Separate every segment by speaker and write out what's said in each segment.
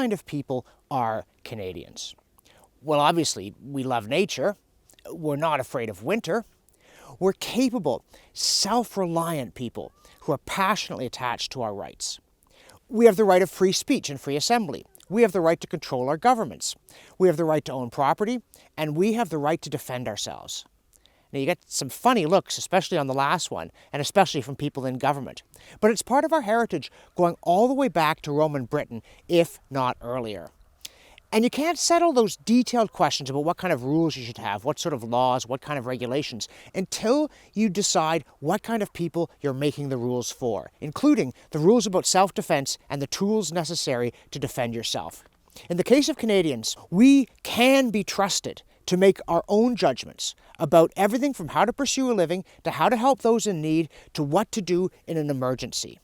Speaker 1: kind of people are Canadians? Well, obviously, we love nature. We're not afraid of winter. We're capable, self-reliant people who are passionately attached to our rights. We have the right of free speech and free assembly. We have the right to control our governments. We have the right to own property, and we have the right to defend ourselves. Now, you get some funny looks, especially on the last one, and especially from people in government. But it's part of our heritage going all the way back to Roman Britain, if not earlier. And you can't settle those detailed questions about what kind of rules you should have, what sort of laws, what kind of regulations, until you decide what kind of people you're making the rules for, including the rules about self-defense and the tools necessary to defend yourself. In the case of Canadians, we can be trusted to make our own judgments about everything from how to pursue a living, to how to help those in need, to what to do in an emergency.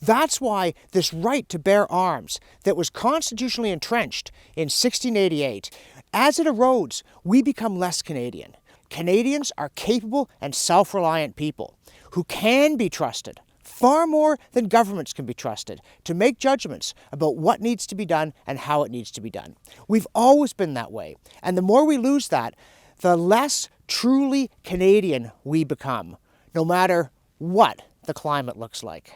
Speaker 1: That's why this right to bear arms that was constitutionally entrenched in 1688, as it erodes, we become less Canadian. Canadians are capable and self-reliant people who can be trusted, far more than governments can be trusted, to make judgments about what needs to be done and how it needs to be done. We've always been that way, and the more we lose that, the less truly Canadian we become, no matter what the climate looks like.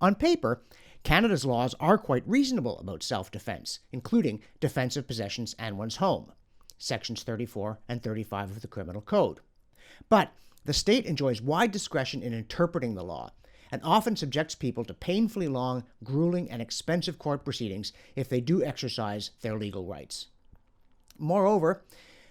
Speaker 1: On paper, Canada's laws are quite reasonable about self-defense, including defense of possessions and one's home, sections 34 and 35 of the Criminal Code. But the state enjoys wide discretion in interpreting the law, and often subjects people to painfully long, grueling, and expensive court proceedings if they do exercise their legal rights. Moreover,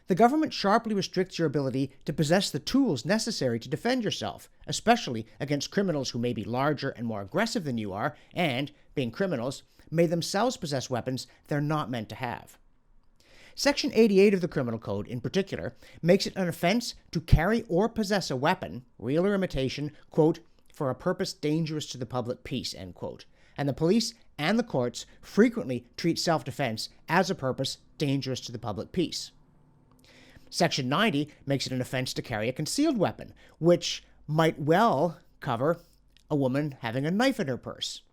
Speaker 1: the government sharply restricts your ability to possess the tools necessary to defend yourself, especially against criminals who may be larger and more aggressive than you are, and, being criminals, may themselves possess weapons they're not meant to have. Section 88 of the Criminal Code, in particular, makes it an offense to carry or possess a weapon, real or imitation, quote, for a purpose dangerous to the public peace, end quote. And the police and the courts frequently treat self-defense as a purpose dangerous to the public peace. Section 90 makes it an offense to carry a concealed weapon, which might well cover a woman having a knife in her purse.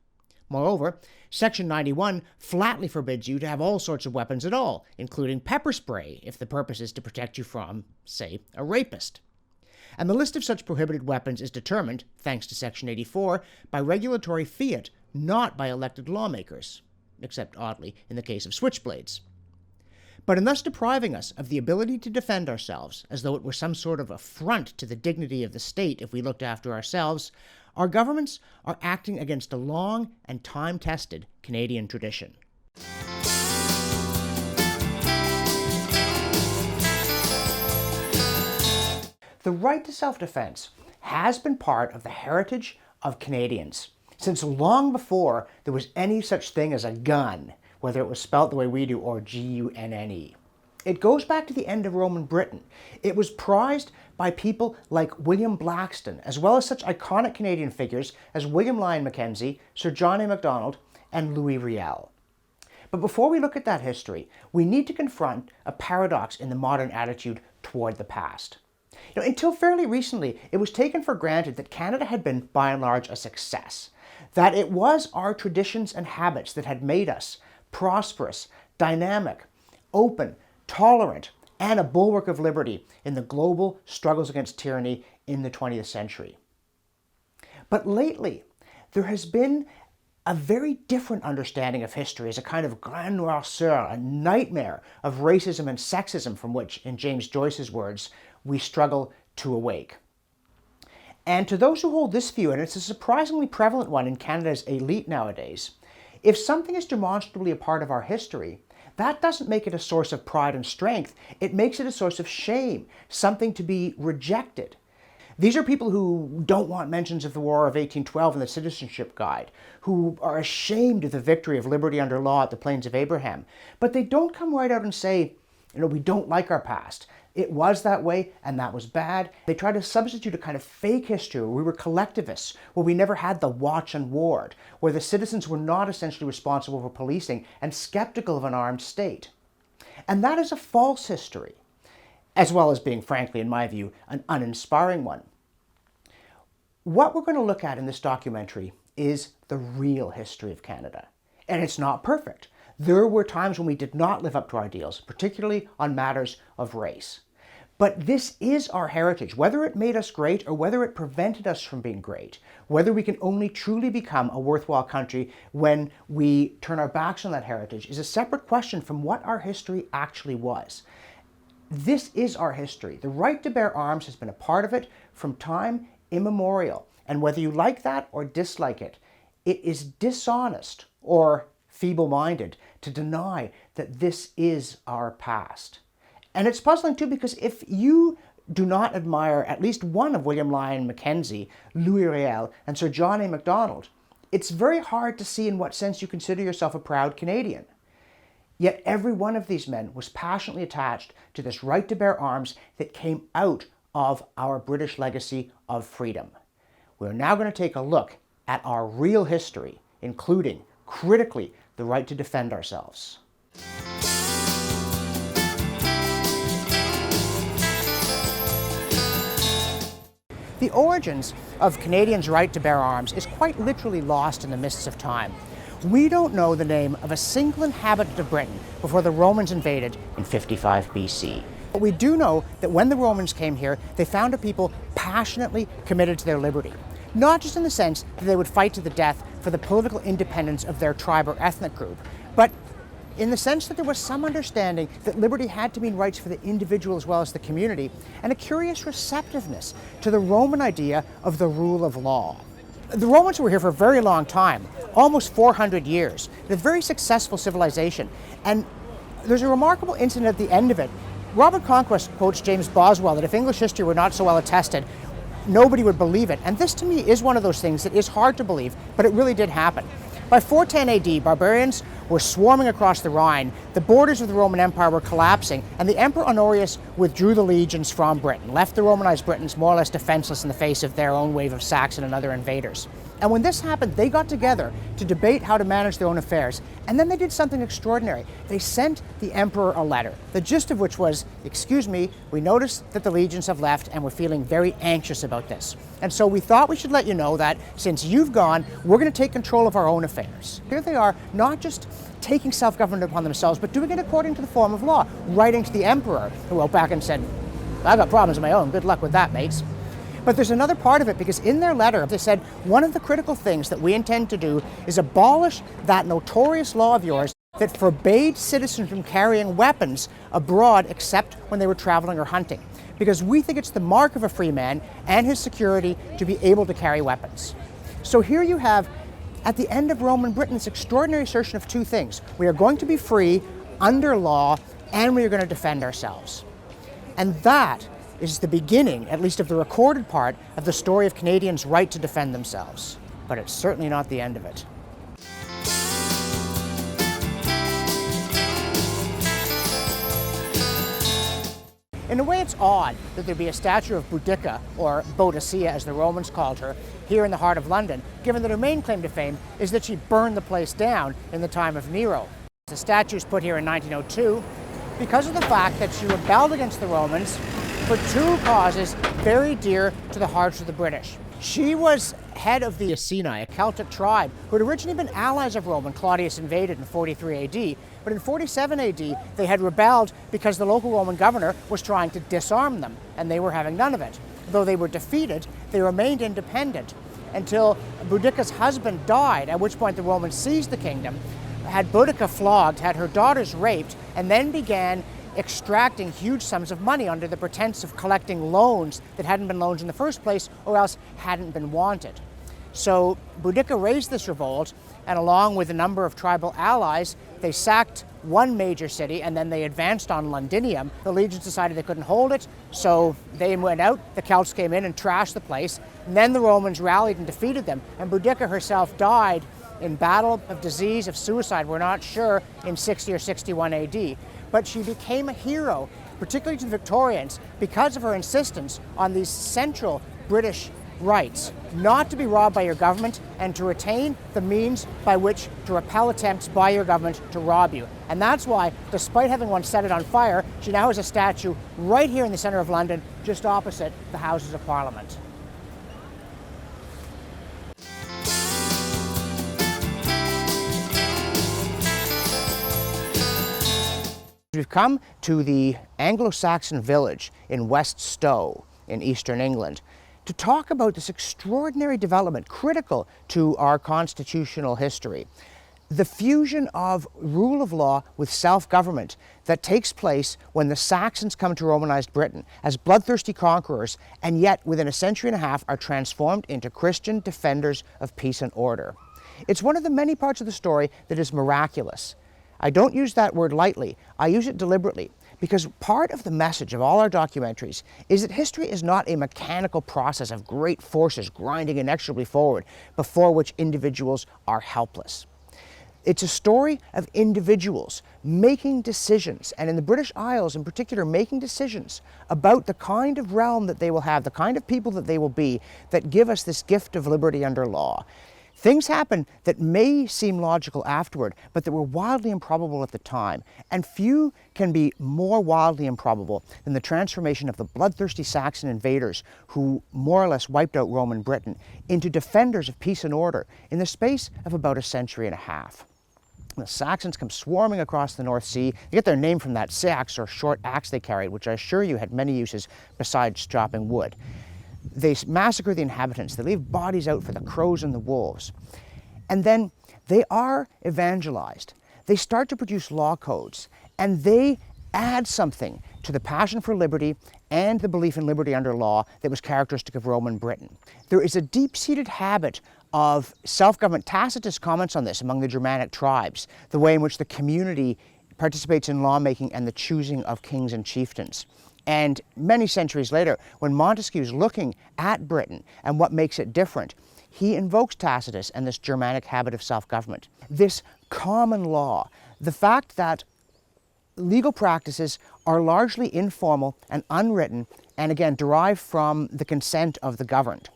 Speaker 1: Moreover, Section 91 flatly forbids you to have all sorts of weapons at all, including pepper spray, if the purpose is to protect you from, say, a rapist. And the list of such prohibited weapons is determined, thanks to Section 84, by regulatory fiat, not by elected lawmakers, except, oddly, in the case of switchblades. But in thus depriving us of the ability to defend ourselves, as though it were some sort of affront to the dignity of the state if we looked after ourselves, our governments are acting against a long and time-tested Canadian tradition. The right to self-defense has been part of the heritage of Canadians since long before there was any such thing as a gun, whether it was spelt the way we do or G-U-N-N-E. It goes back to the end of Roman Britain. It was prized by people like William Blackstone, as well as such iconic Canadian figures as William Lyon Mackenzie, Sir John A. Macdonald, and Louis Riel. But before we look at that history, we need to confront a paradox in the modern attitude toward the past. Until fairly recently, it was taken for granted that Canada had been, by and large, a success, that it was our traditions and habits that had made us prosperous, dynamic, open, tolerant, and a bulwark of liberty in the global struggles against tyranny in the 20th century. But lately, there has been a very different understanding of history as a kind of grande noirceur, a nightmare of racism and sexism from which, in James Joyce's words, we struggle to awake. And to those who hold this view, and it's a surprisingly prevalent one in Canada's elite nowadays, if something is demonstrably a part of our history, that doesn't make it a source of pride and strength. It makes it a source of shame, something to be rejected. These are people who don't want mentions of the War of 1812 in the Citizenship Guide, who are ashamed of the victory of liberty under law at the Plains of Abraham. But they don't come right out and say, we don't like our past. It was that way, and that was bad. They try to substitute a kind of fake history where we were collectivists, where we never had the watch and ward, where the citizens were not essentially responsible for policing and skeptical of an armed state. And that is a false history, as well as being, frankly, in my view, an uninspiring one. What we're going to look at in this documentary is the real history of Canada. And it's not perfect. There were times when we did not live up to our ideals, particularly on matters of race. But this is our heritage, whether it made us great or whether it prevented us from being great, whether we can only truly become a worthwhile country when we turn our backs on that heritage is a separate question from what our history actually was. This is our history. The right to bear arms has been a part of it from time immemorial. And whether you like that or dislike it, it is dishonest or feeble-minded to deny that this is our past. And it's puzzling too, because if you do not admire at least one of William Lyon Mackenzie, Louis Riel, and Sir John A. Macdonald, it's very hard to see in what sense you consider yourself a proud Canadian. Yet every one of these men was passionately attached to this right to bear arms that came out of our British legacy of freedom. We're now going to take a look at our real history, including, critically, the right to defend ourselves. The origins of Canadians' right to bear arms is quite literally lost in the mists of time. We don't know the name of a single inhabitant of Britain before the Romans invaded in 55 BC. But we do know that when the Romans came here, they found a people passionately committed to their liberty. Not just in the sense that they would fight to the death for the political independence of their tribe or ethnic group, but in the sense that there was some understanding that liberty had to mean rights for the individual as well as the community, and a curious receptiveness to the Roman idea of the rule of law. The Romans were here for a very long time, almost 400 years, a very successful civilization. And there's a remarkable incident at the end of it. Robert Conquest quotes James Boswell that if English history were not so well attested, nobody would believe it. And this to me is one of those things that is hard to believe, but it really did happen. By 410 AD, barbarians were swarming across the Rhine, the borders of the Roman Empire were collapsing, and the Emperor Honorius withdrew the legions from Britain, left the Romanized Britons more or less defenseless in the face of their own wave of Saxon and other invaders. And when this happened, they got together to debate how to manage their own affairs, and then they did something extraordinary. They sent the Emperor a letter, the gist of which was, "Excuse me, we noticed that the legions have left and we're feeling very anxious about this. And so we thought we should let you know that since you've gone, we're going to take control of our own affairs." Here they are, not just taking self-government upon themselves, but doing it according to the form of law, writing to the Emperor, who wrote back and said, "I've got problems of my own, good luck with that, mates." But there's another part of it, because in their letter they said, one of the critical things that we intend to do is abolish that notorious law of yours that forbade citizens from carrying weapons abroad except when they were traveling or hunting, because we think it's the mark of a free man and his security to be able to carry weapons. So here you have, at the end of Roman Britain, this extraordinary assertion of two things. We are going to be free under law, and we are going to defend ourselves. And that is the beginning, at least of the recorded part, of the story of Canadians' right to defend themselves. But it's certainly not the end of it. In a way, it's odd that there be a statue of Boudica, or Boadicea as the Romans called her, here in the heart of London, given that her main claim to fame is that she burned the place down in the time of Nero. The statue was put here in 1902 because of the fact that she rebelled against the Romans for two causes very dear to the hearts of the British. She was head of the Iceni, a Celtic tribe who had originally been allies of Rome when Claudius invaded in 43 AD, but in 47 AD they had rebelled because the local Roman governor was trying to disarm them, and they were having none of it. Though they were defeated, they remained independent until Boudica's husband died, at which point the Romans seized the kingdom, had Boudica flogged, had her daughters raped, and then began extracting huge sums of money under the pretense of collecting loans that hadn't been loans in the first place or else hadn't been wanted. So Boudica raised this revolt, and along with a number of tribal allies, they sacked one major city and then they advanced on Londinium. The legions decided they couldn't hold it, so they went out, the Celts came in and trashed the place, and then the Romans rallied and defeated them, and Boudica herself died in battle, of disease, of suicide, we're not sure, in 60 or 61 AD. But she became a hero, particularly to the Victorians, because of her insistence on these central British rights, not to be robbed by your government and to retain the means by which to repel attempts by your government to rob you. And that's why, despite having once set it on fire, she now has a statue right here in the centre of London, just opposite the Houses of Parliament. we've come to the Anglo-Saxon village in West Stow in eastern England to talk about this extraordinary development critical to our constitutional history. The fusion of rule of law with self-government that takes place when the Saxons come to Romanized Britain as bloodthirsty conquerors, and yet within a century and a half are transformed into Christian defenders of peace and order. It's one of the many parts of the story that is miraculous. I don't use that word lightly, I use it deliberately, because part of the message of all our documentaries is that history is not a mechanical process of great forces grinding inexorably forward before which individuals are helpless. It's a story of individuals making decisions, and in the British Isles in particular, making decisions about the kind of realm that they will have, the kind of people that they will be, that give us this gift of liberty under law. Things happen that may seem logical afterward, but that were wildly improbable at the time. And few can be more wildly improbable than the transformation of the bloodthirsty Saxon invaders who more or less wiped out Roman Britain into defenders of peace and order in the space of about a century and a half. The Saxons come swarming across the North Sea. They get their name from that seax, or short axe they carried, which I assure you had many uses besides chopping wood. They massacre the inhabitants. They leave bodies out for the crows and the wolves. And then they are evangelized. They start to produce law codes, and they add something to the passion for liberty and the belief in liberty under law that was characteristic of Roman Britain. There is a deep-seated habit of self-government. Tacitus comments on this among the Germanic tribes, the way in which the community participates in lawmaking and the choosing of kings and chieftains. And many centuries later, when Montesquieu's looking at Britain and what makes it different, he invokes Tacitus and this Germanic habit of self-government. This common law, the fact that legal practices are largely informal and unwritten, and again, derived from the consent of the governed,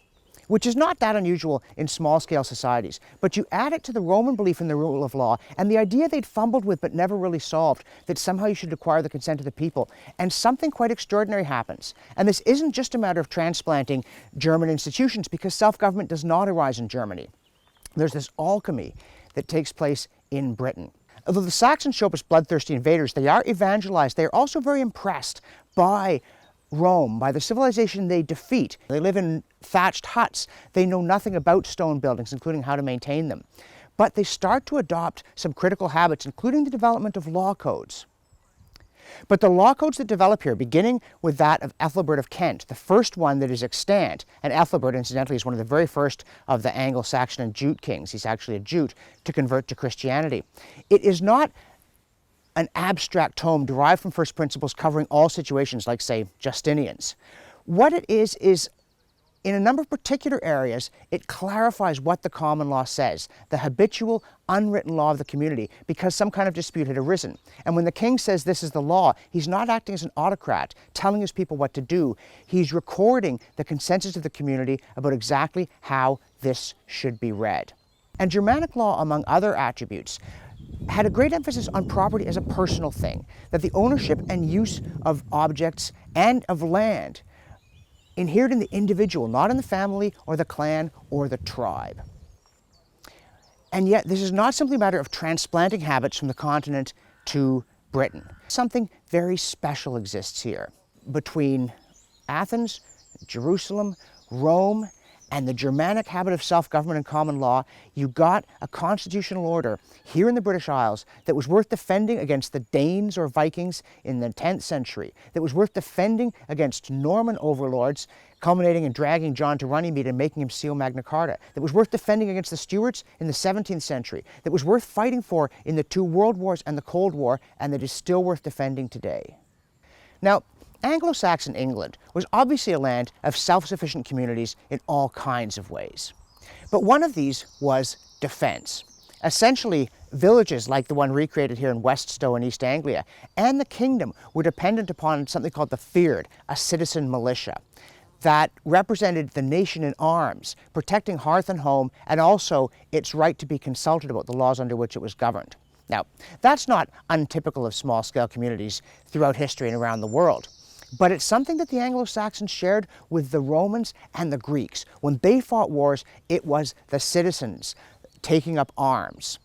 Speaker 1: which is not that unusual in small-scale societies. But you add it to the Roman belief in the rule of law and the idea they'd fumbled with but never really solved, that somehow you should acquire the consent of the people, and something quite extraordinary happens. And this isn't just a matter of transplanting German institutions, because self-government does not arise in Germany. There's this alchemy that takes place in Britain. Although the Saxons show up as bloodthirsty invaders, they are evangelized. They are also very impressed by Rome, by the civilization they defeat. They live in thatched huts. They know nothing about stone buildings, including how to maintain them. But they start to adopt some critical habits, including the development of law codes. But the law codes that develop here, beginning with that of Ethelbert of Kent, the first one that is extant, and Ethelbert, incidentally, is one of the very first of the Anglo-Saxon and Jute kings. He's actually a Jute to convert to Christianity. It is not an abstract tome derived from first principles covering all situations like, say, Justinian's. What it is in a number of particular areas, it clarifies what the common law says, the habitual, unwritten law of the community, because some kind of dispute had arisen. And when the king says this is the law, he's not acting as an autocrat, telling his people what to do. He's recording the consensus of the community about exactly how this should be read. And Germanic law, among other attributes, had a great emphasis on property as a personal thing, that the ownership and use of objects and of land inhered in the individual, not in the family or the clan or the tribe. And yet this is not simply a matter of transplanting habits from the continent to Britain. Something very special exists here between Athens, Jerusalem, Rome, and the Germanic habit of self-government and common law. You got a constitutional order here in the British Isles that was worth defending against the Danes or Vikings in the 10th century, that was worth defending against Norman overlords, culminating in dragging John to Runnymede and making him seal Magna Carta, that was worth defending against the Stuarts in the 17th century, that was worth fighting for in the two World Wars and the Cold War, and that is still worth defending today. Now, Anglo-Saxon England was obviously a land of self-sufficient communities in all kinds of ways. But one of these was defense. Essentially, villages like the one recreated here in West Stow in East Anglia and the kingdom were dependent upon something called the Fyrd, a citizen militia, that represented the nation in arms, protecting hearth and home, and also its right to be consulted about the laws under which it was governed. Now, that's not untypical of small-scale communities throughout history and around the world. But it's something that the Anglo-Saxons shared with the Romans and the Greeks. When they fought wars, it was the citizens taking up arms.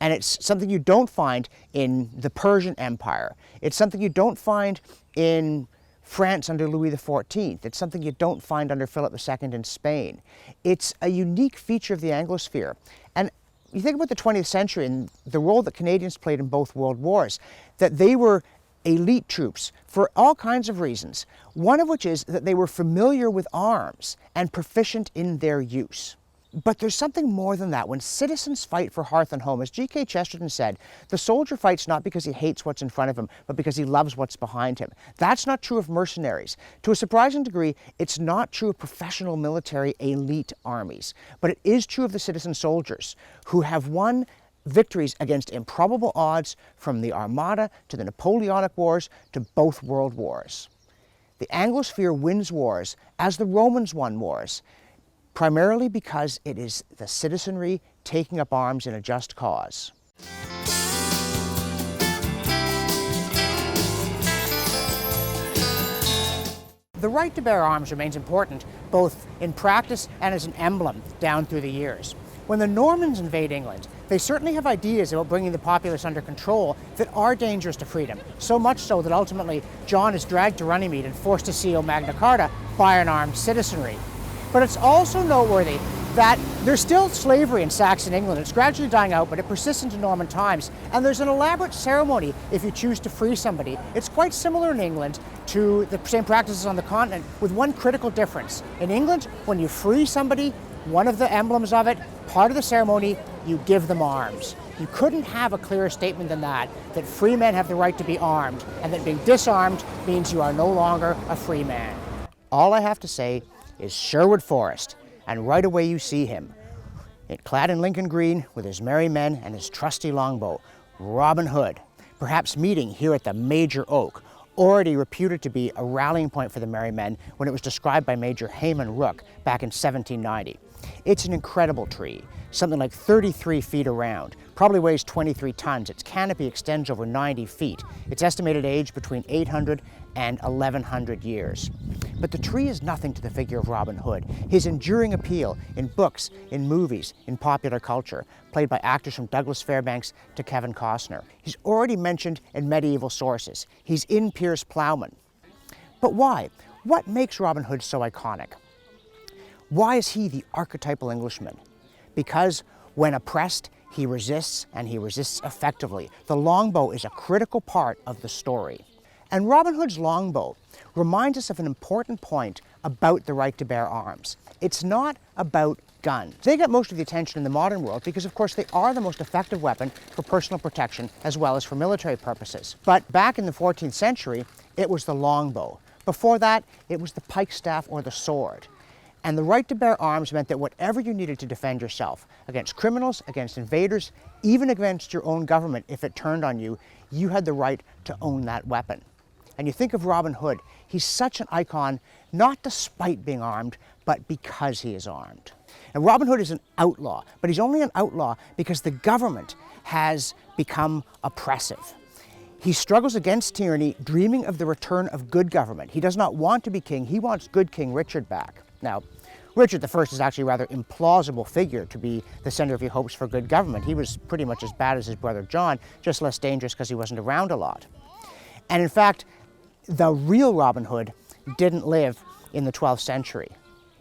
Speaker 1: And it's something you don't find in the Persian Empire. It's something you don't find in France under Louis XIV. It's something you don't find under Philip II in Spain. It's a unique feature of the Anglosphere. And you think about the 20th century and the role that Canadians played in both world wars, that they were elite troops for all kinds of reasons, one of which is that they were familiar with arms and proficient in their use. But there's something more than that. When citizens fight for hearth and home, as G.K. Chesterton said, the soldier fights not because he hates what's in front of him, but because he loves what's behind him. That's not true of mercenaries. To a surprising degree, it's not true of professional military elite armies. But it is true of the citizen soldiers who have won victories against improbable odds, from the Armada to the Napoleonic Wars to both world wars. The Anglosphere wins wars as the Romans won wars, primarily because it is the citizenry taking up arms in a just cause. The right to bear arms remains important both in practice and as an emblem down through the years. When the Normans invade England, they certainly have ideas about bringing the populace under control that are dangerous to freedom, so much so that ultimately John is dragged to Runnymede and forced to seal Magna Carta by an armed citizenry. But it's also noteworthy that there's still slavery in Saxon England. It's gradually dying out, but it persists into Norman times. And there's an elaborate ceremony if you choose to free somebody. It's quite similar in England to the same practices on the continent, with one critical difference. In England, when you free somebody, one of the emblems of it, part of the ceremony, you give them arms. You couldn't have a clearer statement than that free men have the right to be armed, and that being disarmed means you are no longer a free man. All I have to say is Sherwood Forest, and right away you see him, clad in Lincoln green with his merry men and his trusty longbow, Robin Hood, perhaps meeting here at the Major Oak, already reputed to be a rallying point for the merry men when it was described by Major Hayman Rooke back in 1790. It's an incredible tree, something like 33 feet around, probably weighs 23 tons. Its canopy extends over 90 feet. Its estimated age between 800 and 1100 years. But the tree is nothing to the figure of Robin Hood, his enduring appeal in books, in movies, in popular culture, played by actors from Douglas Fairbanks to Kevin Costner. He's already mentioned in medieval sources. He's in Piers Plowman. But why? What makes Robin Hood so iconic? Why is he the archetypal Englishman? Because when oppressed, he resists, and he resists effectively. The longbow is a critical part of the story. And Robin Hood's longbow reminds us of an important point about the right to bear arms. It's not about guns. They get most of the attention in the modern world because, of course, they are the most effective weapon for personal protection as well as for military purposes. But back in the 14th century, it was the longbow. Before that, it was the pike staff or the sword. And the right to bear arms meant that whatever you needed to defend yourself against criminals, against invaders, even against your own government, if it turned on you, you had the right to own that weapon. And you think of Robin Hood, he's such an icon, not despite being armed, but because he is armed. And Robin Hood is an outlaw, but he's only an outlaw because the government has become oppressive. He struggles against tyranny, dreaming of the return of good government. He does not want to be king, he wants good King Richard back. Now, Richard I is actually a rather implausible figure to be the center of your hopes for good government. He was pretty much as bad as his brother John, just less dangerous because he wasn't around a lot. And in fact, the real Robin Hood didn't live in the 12th century.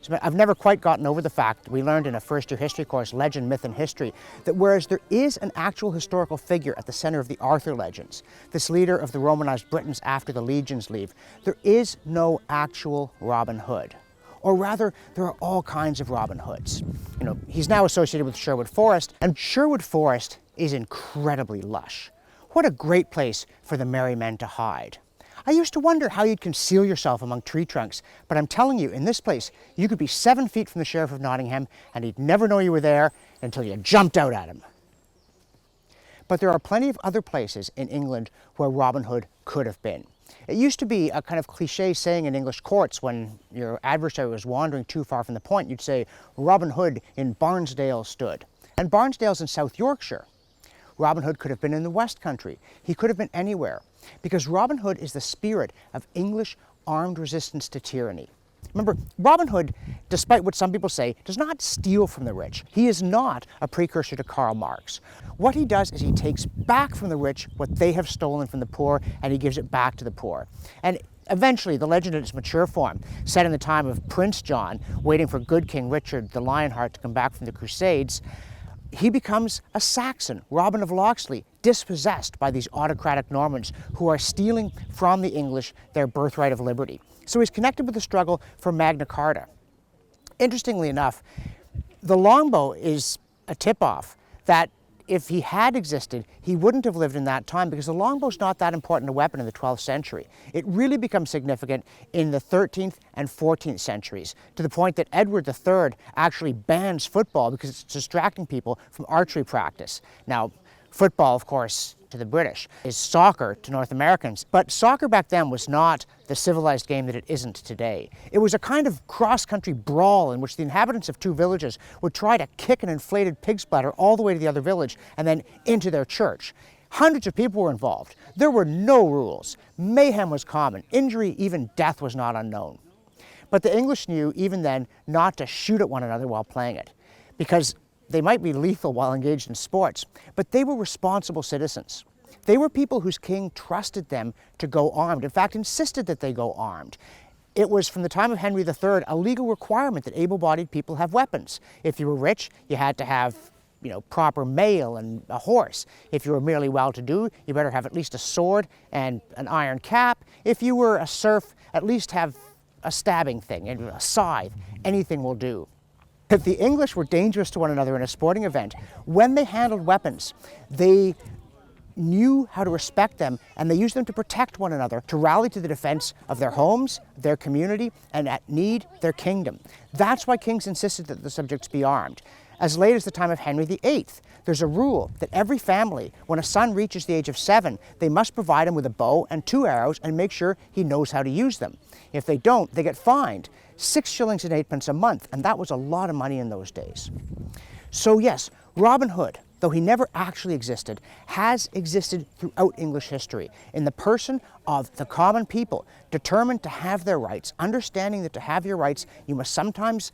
Speaker 1: So I've never quite gotten over the fact, we learned in a first-year history course, Legend, Myth, and History, that whereas there is an actual historical figure at the center of the Arthur legends, this leader of the Romanized Britons after the legions leave, there is no actual Robin Hood. Or rather, there are all kinds of Robin Hoods. You know, he's now associated with Sherwood Forest, and Sherwood Forest is incredibly lush. What a great place for the merry men to hide. I used to wonder how you'd conceal yourself among tree trunks, but I'm telling you, in this place, you could be 7 feet from the Sheriff of Nottingham, and he'd never know you were there until you jumped out at him. But there are plenty of other places in England where Robin Hood could have been. It used to be a kind of cliche saying in English courts when your adversary was wandering too far from the point, you'd say, Robin Hood in Barnesdale stood. And Barnesdale's in South Yorkshire. Robin Hood could have been in the West Country. He could have been anywhere, because Robin Hood is the spirit of English armed resistance to tyranny. Remember, Robin Hood, despite what some people say, does not steal from the rich. He is not a precursor to Karl Marx. What he does is he takes back from the rich what they have stolen from the poor, and he gives it back to the poor. And eventually, the legend in its mature form, set in the time of Prince John, waiting for good King Richard the Lionheart to come back from the Crusades, he becomes a Saxon, Robin of Locksley, dispossessed by these autocratic Normans who are stealing from the English their birthright of liberty. So he's connected with the struggle for Magna Carta. Interestingly enough, the longbow is a tip-off that if he had existed, he wouldn't have lived in that time, because the longbow's not that important a weapon in the 12th century. It really becomes significant in the 13th and 14th centuries, to the point that Edward III actually bans football because it's distracting people from archery practice. Now, football, of course, to the British is soccer to North Americans, but soccer back then was not the civilized game that it isn't today. It was a kind of cross-country brawl in which the inhabitants of two villages would try to kick an inflated pig's bladder all the way to the other village and then into their church. Hundreds of people were involved. There were no rules. Mayhem was common. Injury, even death, was not unknown. But the English knew, even then, not to shoot at one another while playing it, because they might be lethal while engaged in sports, but they were responsible citizens. They were people whose king trusted them to go armed, in fact, insisted that they go armed. It was, from the time of Henry III, a legal requirement that able-bodied people have weapons. If you were rich, you had to have proper mail and a horse. If you were merely well-to-do, you better have at least a sword and an iron cap. If you were a serf, at least have a stabbing thing, a scythe. Anything will do. If the English were dangerous to one another in a sporting event, when they handled weapons, they knew how to respect them, and they used them to protect one another, to rally to the defense of their homes, their community, and at need, their kingdom. That's why kings insisted that the subjects be armed. As late as the time of Henry VIII, there's a rule that every family, when a son reaches the age of 7, they must provide him with a bow and 2 arrows and make sure he knows how to use them. If they don't, they get fined 6 shillings and 8 pence a month, and that was a lot of money in those days. So yes, Robin Hood, though he never actually existed, has existed throughout English history in the person of the common people, determined to have their rights, understanding that to have your rights, you must sometimes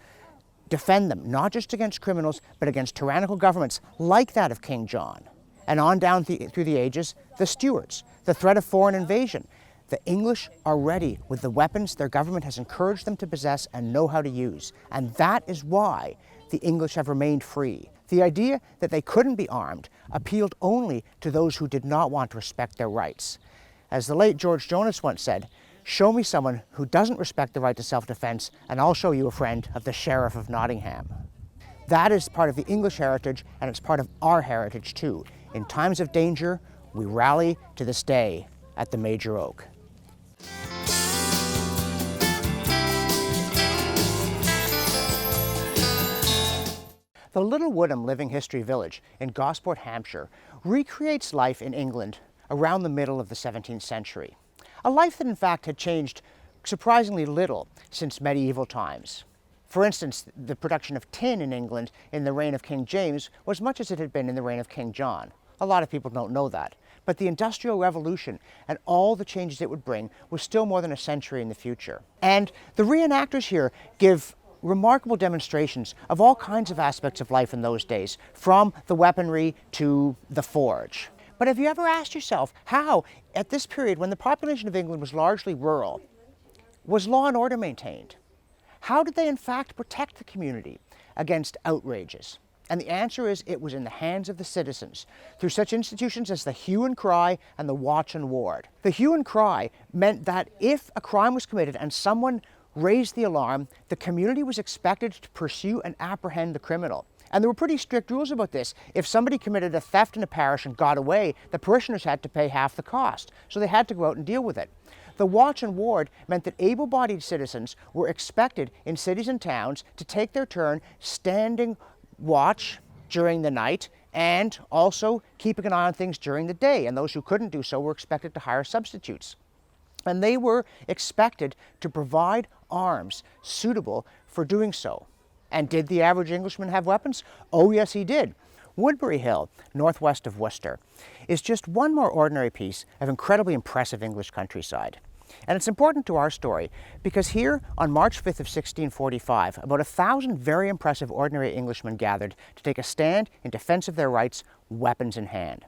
Speaker 1: defend them, not just against criminals, but against tyrannical governments like that of King John. And on down through the ages, the Stuarts, the threat of foreign invasion. The English are ready with the weapons their government has encouraged them to possess and know how to use. And that is why the English have remained free. The idea that they couldn't be armed appealed only to those who did not want to respect their rights. As the late George Jonas once said, "Show me someone who doesn't respect the right to self-defense, and I'll show you a friend of the Sheriff of Nottingham." That is part of the English heritage, and it's part of our heritage too. In times of danger, we rally to this day at the Major Oak. The Little Woodham Living History Village in Gosport, Hampshire, recreates life in England around the middle of the 17th century. A life that in fact had changed surprisingly little since medieval times. For instance, the production of tin in England in the reign of King James was much as it had been in the reign of King John. A lot of people don't know that. But the Industrial Revolution and all the changes it would bring was still more than a century in the future. And the reenactors here give remarkable demonstrations of all kinds of aspects of life in those days, from the weaponry to the forge. But have you ever asked yourself how, at this period when the population of England was largely rural, was law and order maintained? How did they in fact protect the community against outrages? And the answer is it was in the hands of the citizens, through such institutions as the hue and cry and the watch and ward. The hue and cry meant that if a crime was committed and someone raised the alarm, the community was expected to pursue and apprehend the criminal. And there were pretty strict rules about this. If somebody committed a theft in a parish and got away, the parishioners had to pay half the cost, so they had to go out and deal with it. The watch and ward meant that able-bodied citizens were expected in cities and towns to take their turn standing watch during the night and also keeping an eye on things during the day, and those who couldn't do so were expected to hire substitutes. And they were expected to provide arms suitable for doing so. And did the average Englishman have weapons? Oh yes, he did. Woodbury Hill, northwest of Worcester, is just one more ordinary piece of incredibly impressive English countryside. And it's important to our story because here on March 5th of 1645, about 1,000 very impressive ordinary Englishmen gathered to take a stand in defense of their rights, weapons in hand.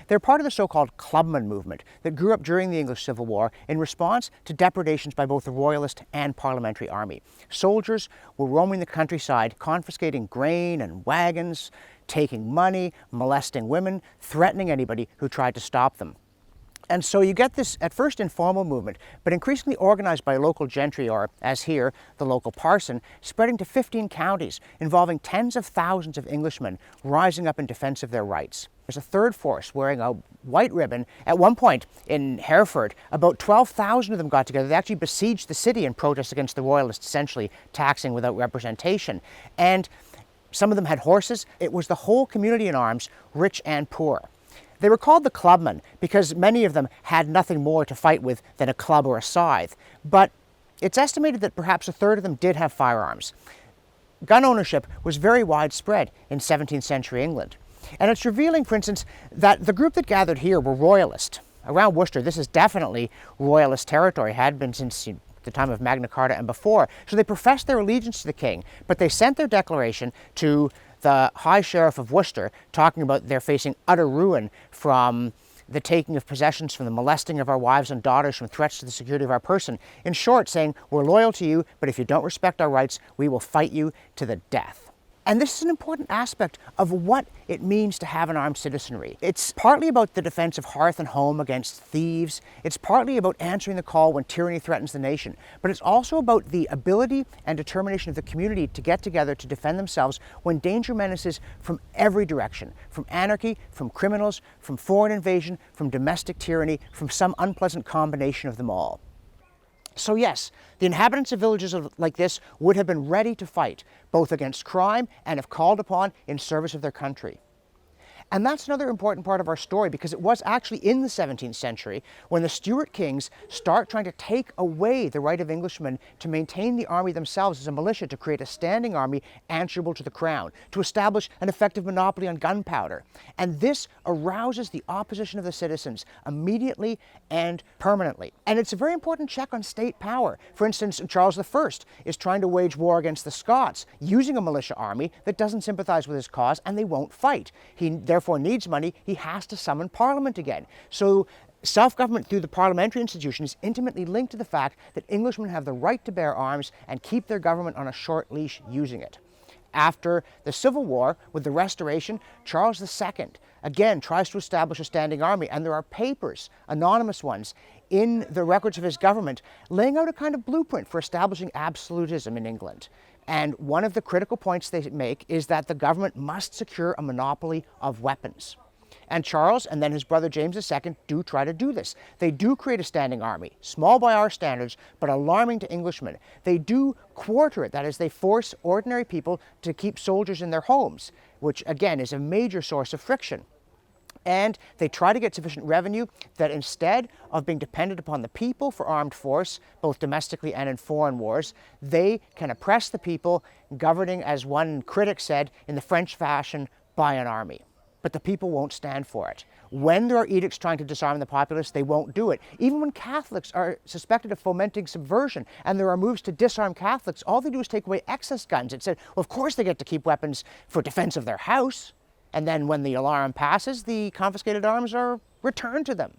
Speaker 1: They're part of the so-called Clubman movement that grew up during the English Civil War in response to depredations by both the Royalist and Parliamentary army. Soldiers were roaming the countryside, confiscating grain and wagons, taking money, molesting women, threatening anybody who tried to stop them. And so you get this, at first, informal movement, but increasingly organized by local gentry, or, as here, the local parson, spreading to 15 counties, involving tens of thousands of Englishmen rising up in defense of their rights. There's a third force wearing a white ribbon. At one point in Hereford, about 12,000 of them got together. They actually besieged the city in protest against the Royalists, essentially taxing without representation. And some of them had horses. It was the whole community in arms, rich and poor. They were called the Clubmen because many of them had nothing more to fight with than a club or a scythe. But it's estimated that perhaps a third of them did have firearms. Gun ownership was very widespread in 17th century England. And it's revealing, for instance, that the group that gathered here were royalist. Around Worcester, this is definitely royalist territory, had been since the time of Magna Carta and before. So they professed their allegiance to the king, but they sent their declaration to the High Sheriff of Worcester, talking about they're facing utter ruin from the taking of possessions, from the molesting of our wives and daughters, from threats to the security of our person. In short, saying, we're loyal to you, but if you don't respect our rights, we will fight you to the death. And this is an important aspect of what it means to have an armed citizenry. It's partly about the defense of hearth and home against thieves. It's partly about answering the call when tyranny threatens the nation. But it's also about the ability and determination of the community to get together to defend themselves when danger menaces from every direction, from anarchy, from criminals, from foreign invasion, from domestic tyranny, from some unpleasant combination of them all. So yes, the inhabitants of villages like this would have been ready to fight, both against crime and if called upon in service of their country. And that's another important part of our story, because it was actually in the 17th century when the Stuart kings start trying to take away the right of Englishmen to maintain the army themselves as a militia, to create a standing army answerable to the crown, to establish an effective monopoly on gunpowder. And this arouses the opposition of the citizens immediately and permanently. And it's a very important check on state power. For instance, Charles I is trying to wage war against the Scots using a militia army that doesn't sympathize with his cause, and they won't fight. He therefore needs money. He has to summon Parliament again. So self-government through the parliamentary institution is intimately linked to the fact that Englishmen have the right to bear arms and keep their government on a short leash using it. After the Civil War, with the Restoration, Charles II again tries to establish a standing army, and there are papers, anonymous ones, in the records of his government laying out a kind of blueprint for establishing absolutism in England. And one of the critical points they make is that the government must secure a monopoly of weapons. And Charles and then his brother James II do try to do this. They do create a standing army, small by our standards, but alarming to Englishmen. They do quarter it, that is, they force ordinary people to keep soldiers in their homes, which again is a major source of friction. And they try to get sufficient revenue that instead of being dependent upon the people for armed force, both domestically and in foreign wars, they can oppress the people, governing, as one critic said, in the French fashion, by an army. But the people won't stand for it. When there are edicts trying to disarm the populace, they won't do it. Even when Catholics are suspected of fomenting subversion and there are moves to disarm Catholics, all they do is take away excess guns. It said, well, of course they get to keep weapons for defense of their house. And then when the alarm passes, the confiscated arms are returned to them.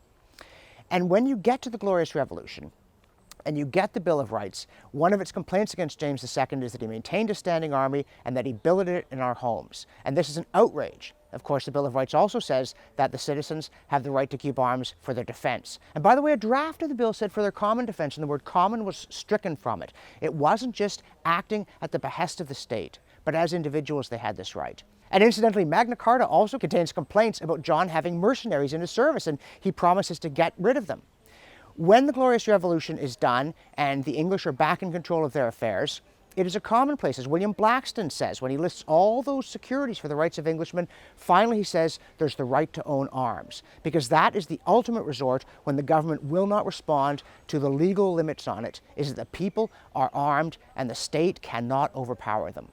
Speaker 1: And when you get to the Glorious Revolution, and you get the Bill of Rights, one of its complaints against James II is that he maintained a standing army and that he billeted it in our homes. And this is an outrage. Of course, the Bill of Rights also says that the citizens have the right to keep arms for their defense. And by the way, a draft of the bill said for their common defense, and the word common was stricken from it. It wasn't just acting at the behest of the state, but as individuals they had this right. And incidentally, Magna Carta also contains complaints about John having mercenaries in his service, and he promises to get rid of them. When the Glorious Revolution is done and the English are back in control of their affairs, it is a commonplace, as William Blackstone says, when he lists all those securities for the rights of Englishmen, finally he says there's the right to own arms, because that is the ultimate resort when the government will not respond to the legal limits on it, is that the people are armed and the state cannot overpower them.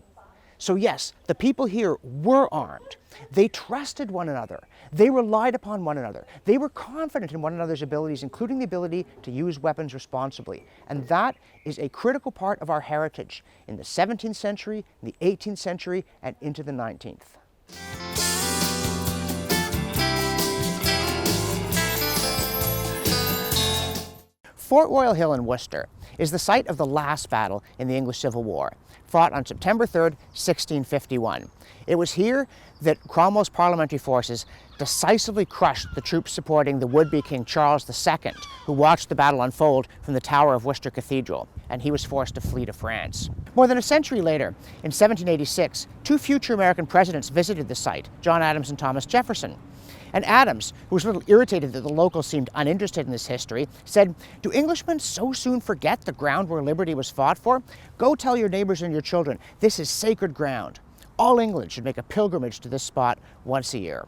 Speaker 1: So yes, the people here were armed. They trusted one another. They relied upon one another. They were confident in one another's abilities, including the ability to use weapons responsibly. And that is a critical part of our heritage in the 17th century, the 18th century, and into the 19th. Fort Royal Hill in Worcester is the site of the last battle in the English Civil War, fought on September 3rd, 1651. It was here that Cromwell's parliamentary forces decisively crushed the troops supporting the would-be King Charles II, who watched the battle unfold from the tower of Worcester Cathedral, and he was forced to flee to France. More than a century later, in 1786, two future American presidents visited the site, John Adams and Thomas Jefferson. And Adams, who was a little irritated that the locals seemed uninterested in this history, said, "Do Englishmen so soon forget the ground where liberty was fought for? Go tell your neighbors and your children, this is sacred ground. All England should make a pilgrimage to this spot once a year."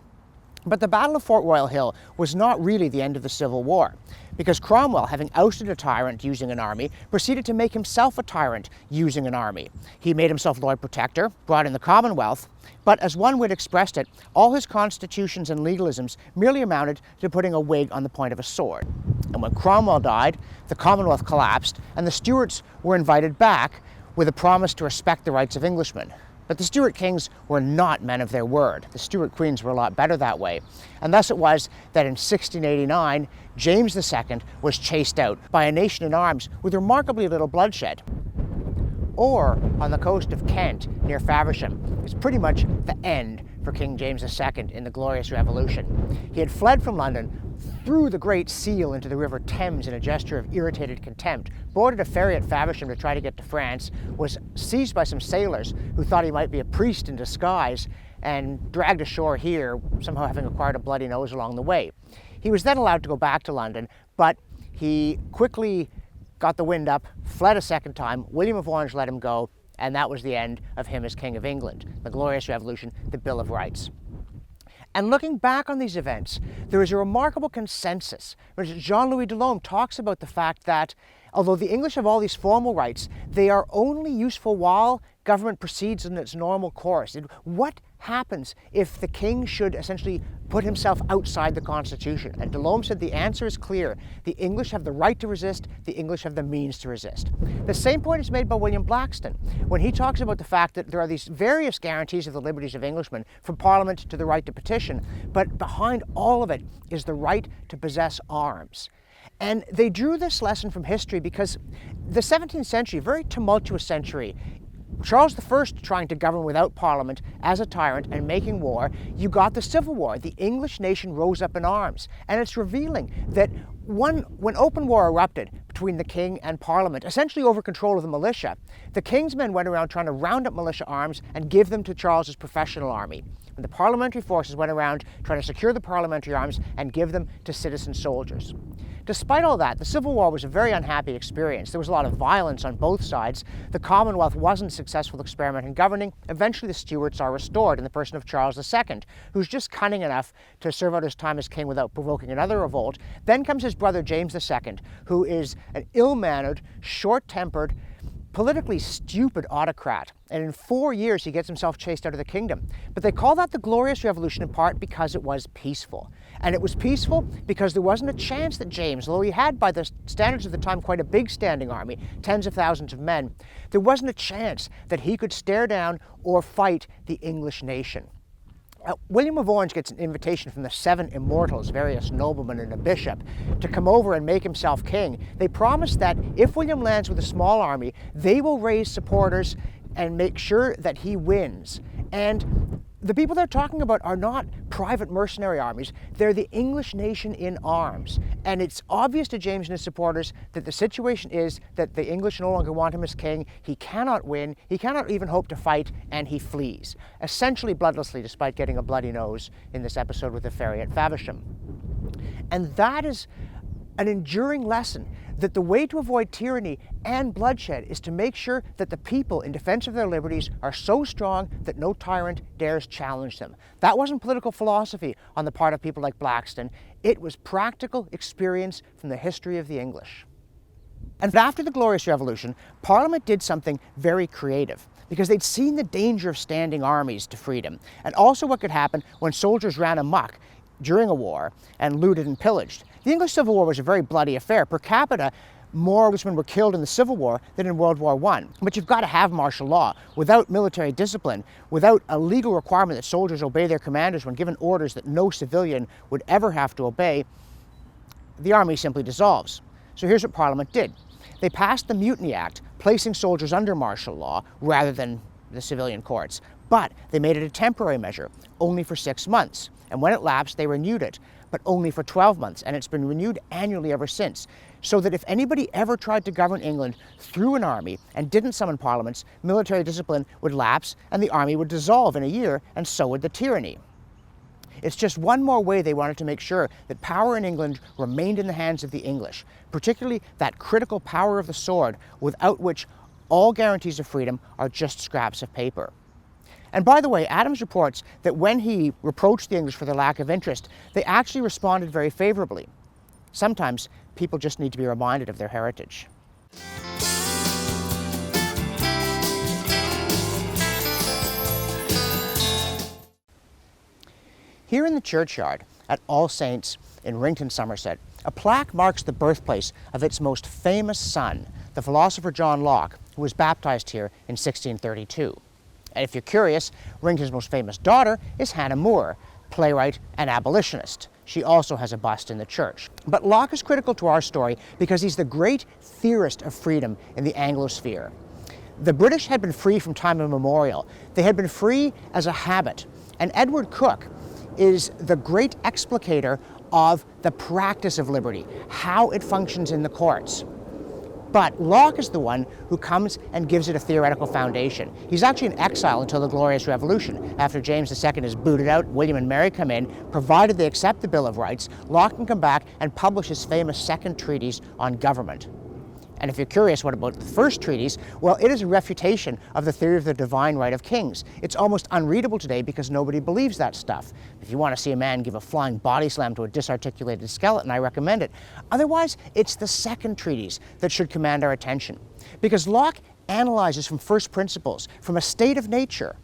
Speaker 1: But the Battle of Fort Royal Hill was not really the end of the Civil War, because Cromwell, having ousted a tyrant using an army, proceeded to make himself a tyrant using an army. He made himself Lord Protector, brought in the Commonwealth, but as one wit expressed it, all his constitutions and legalisms merely amounted to putting a wig on the point of a sword. And when Cromwell died, the Commonwealth collapsed, and the Stuarts were invited back with a promise to respect the rights of Englishmen. But the Stuart kings were not men of their word. The Stuart queens were a lot better that way. And thus it was that in 1689, James II was chased out by a nation in arms with remarkably little bloodshed. Or on the coast of Kent, near Faversham, is pretty much the end for King James II in the Glorious Revolution. He had fled from London, threw the Great Seal into the River Thames in a gesture of irritated contempt, boarded a ferry at Faversham to try to get to France, was seized by some sailors who thought he might be a priest in disguise, and dragged ashore here, somehow having acquired a bloody nose along the way. He was then allowed to go back to London, but he quickly got the wind up, fled a second time. William of Orange let him go, and that was the end of him as King of England. The Glorious Revolution, the Bill of Rights. And looking back on these events, there is a remarkable consensus. Jean-Louis Delhomme talks about the fact that although the English have all these formal rights, they are only useful while government proceeds in its normal course. What happens if the king should essentially put himself outside the Constitution? And Delhomme said the answer is clear. The English have the right to resist, the English have the means to resist. The same point is made by William Blackstone when he talks about the fact that there are these various guarantees of the liberties of Englishmen, from Parliament to the right to petition, but behind all of it is the right to possess arms. And they drew this lesson from history because the 17th century, a very tumultuous century, Charles I trying to govern without Parliament as a tyrant and making war, you got the Civil War. The English nation rose up in arms. And it's revealing that when open war erupted between the king and Parliament, essentially over control of the militia, the king's men went around trying to round up militia arms and give them to Charles's professional army. And the parliamentary forces went around trying to secure the parliamentary arms and give them to citizen soldiers. Despite all that, the Civil War was a very unhappy experience. There was a lot of violence on both sides. The Commonwealth wasn't a successful experiment in governing. Eventually the Stuarts are restored in the person of Charles II, who's just cunning enough to serve out his time as king without provoking another revolt. Then comes his brother James II, who is an ill-mannered, short-tempered, politically stupid autocrat, and in 4 years he gets himself chased out of the kingdom. But they call that the Glorious Revolution in part because it was peaceful. And it was peaceful because there wasn't a chance that James, although he had by the standards of the time quite a big standing army, tens of thousands of men, there wasn't a chance that he could stare down or fight the English nation. William of Orange gets an invitation from the 7 immortals, various noblemen and a bishop, to come over and make himself king. They promise that if William lands with a small army, they will raise supporters and make sure that he wins. And the people they're talking about are not private mercenary armies, they're the English nation in arms. And it's obvious to James and his supporters that the situation is that the English no longer want him as king, he cannot win, he cannot even hope to fight, and he flees. Essentially bloodlessly, despite getting a bloody nose in this episode with the ferry at Faversham. And that is an enduring lesson that the way to avoid tyranny and bloodshed is to make sure that the people in defense of their liberties are so strong that no tyrant dares challenge them. That wasn't political philosophy on the part of people like Blackstone. It was practical experience from the history of the English. And after the Glorious Revolution, Parliament did something very creative. because they'd seen the danger of standing armies to freedom, and also what could happen when soldiers ran amok during a war and looted and pillaged. The English Civil War was a very bloody affair. Per capita, more Englishmen were killed in the Civil War than in World War I. But you've got to have martial law. Without military discipline, without a legal requirement that soldiers obey their commanders when given orders that no civilian would ever have to obey, the army simply dissolves. So here's what Parliament did. They passed the Mutiny Act, placing soldiers under martial law rather than the civilian courts. But they made it a temporary measure, only for 6 months. And when it lapsed, they renewed it, but only for 12 months. And it's been renewed annually ever since. So that if anybody ever tried to govern England through an army and didn't summon parliaments, military discipline would lapse and the army would dissolve in a year, and so would the tyranny. It's just one more way they wanted to make sure that power in England remained in the hands of the English, particularly that critical power of the sword, without which all guarantees of freedom are just scraps of paper. And by the way, Adams reports that when he reproached the English for their lack of interest, they actually responded very favorably. Sometimes people just need to be reminded of their heritage. Here in the churchyard at All Saints in Rington, Somerset, a plaque marks the birthplace of its most famous son, the philosopher John Locke, who was baptized here in 1632. And if you're curious, Rington's most famous daughter is Hannah More, playwright and abolitionist. She also has a bust in the church. But Locke is critical to our story because he's the great theorist of freedom in the Anglosphere. The British had been free from time immemorial. They had been free as a habit. And Edward Coke is the great explicator of the practice of liberty, how it functions in the courts. But Locke is the one who comes and gives it a theoretical foundation. He's actually in exile until the Glorious Revolution. After James II is booted out, William and Mary come in. Provided they accept the Bill of Rights, Locke can come back and publish his famous second treatise on government. And if you're curious, what about the first treatise? Well, it is a refutation of the theory of the divine right of kings. It's almost unreadable today because nobody believes that stuff. If you want to see a man give a flying body slam to a disarticulated skeleton, I recommend it. Otherwise, it's the second treatise that should command our attention. Because Locke analyzes from first principles, from a state of nature.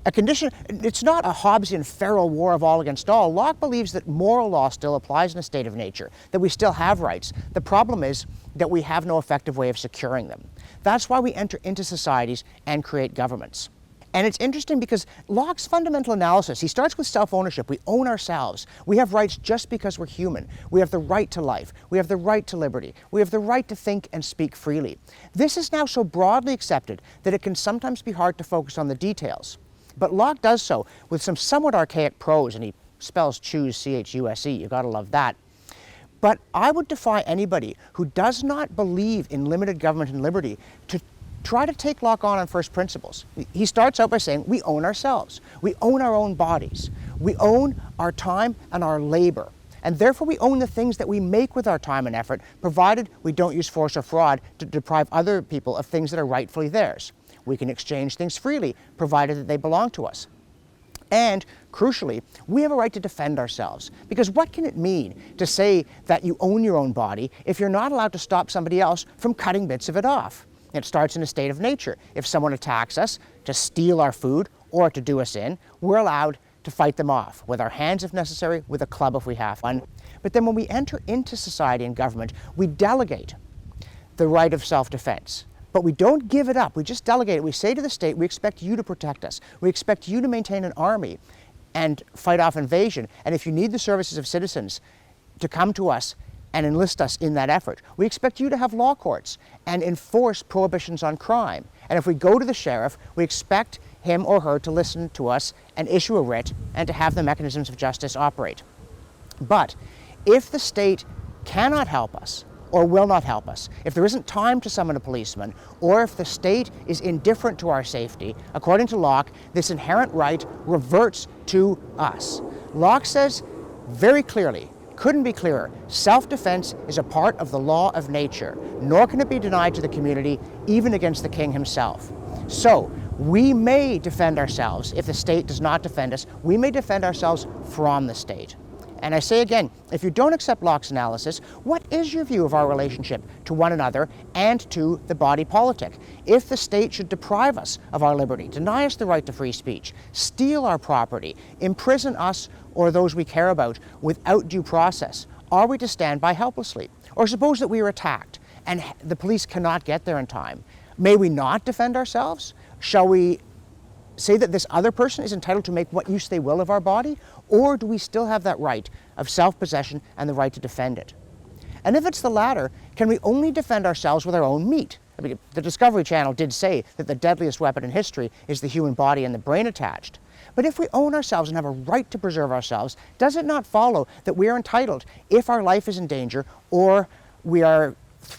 Speaker 1: A condition, it's not a Hobbesian feral war of all against all. Locke believes that moral law still applies in a state of nature, that we still have rights. The problem is that we have no effective way of securing them. That's why we enter into societies and create governments. And it's interesting because Locke's fundamental analysis, he starts with self-ownership. We own ourselves. We have rights just because we're human. We have the right to life. We have the right to liberty. We have the right to think and speak freely. This is now so broadly accepted that it can sometimes be hard to focus on the details. But Locke does so with some somewhat archaic prose, and he spells choose, C-H-U-S-E. You've got to love that. But I would defy anybody who does not believe in limited government and liberty to try to take Locke on first principles. He starts out by saying we own ourselves. We own our own bodies. We own our time and our labor. And therefore we own the things that we make with our time and effort, provided we don't use force or fraud to deprive other people of things that are rightfully theirs. We can exchange things freely, provided that they belong to us. And, crucially, we have a right to defend ourselves. Because what can it mean to say that you own your own body if you're not allowed to stop somebody else from cutting bits of it off? It starts in a state of nature. If someone attacks us to steal our food or to do us in, we're allowed to fight them off, with our hands if necessary, with a club if we have one. But then when we enter into society and government, we delegate the right of self-defense. But we don't give it up. We just delegate it. We say to the state, we expect you to protect us. We expect you to maintain an army and fight off invasion. And if you need the services of citizens to come to us and enlist us in that effort, we expect you to have law courts and enforce prohibitions on crime. And if we go to the sheriff, we expect him or her to listen to us and issue a writ and to have the mechanisms of justice operate. But if the state cannot help us, or will not help us, if there isn't time to summon a policeman, or if the state is indifferent to our safety, according to Locke, this inherent right reverts to us. Locke says very clearly, couldn't be clearer, self-defense is a part of the law of nature, nor can it be denied to the community, even against the king himself. So, we may defend ourselves if the state does not defend us. We may defend ourselves from the state. And I say again, if you don't accept Locke's analysis, what is your view of our relationship to one another and to the body politic? If the state should deprive us of our liberty, deny us the right to free speech, steal our property, imprison us or those we care about without due process, are we to stand by helplessly? Or suppose that we are attacked and the police cannot get there in time. May we not defend ourselves? Shall we say that this other person is entitled to make what use they will of our body? Or do we still have that right of self-possession and the right to defend it? And if it's the latter, can we only defend ourselves with our own meat? I mean, the Discovery Channel did say that the deadliest weapon in history is the human body and the brain attached. But if we own ourselves and have a right to preserve ourselves, does it not follow that we are entitled, if our life is in danger or we are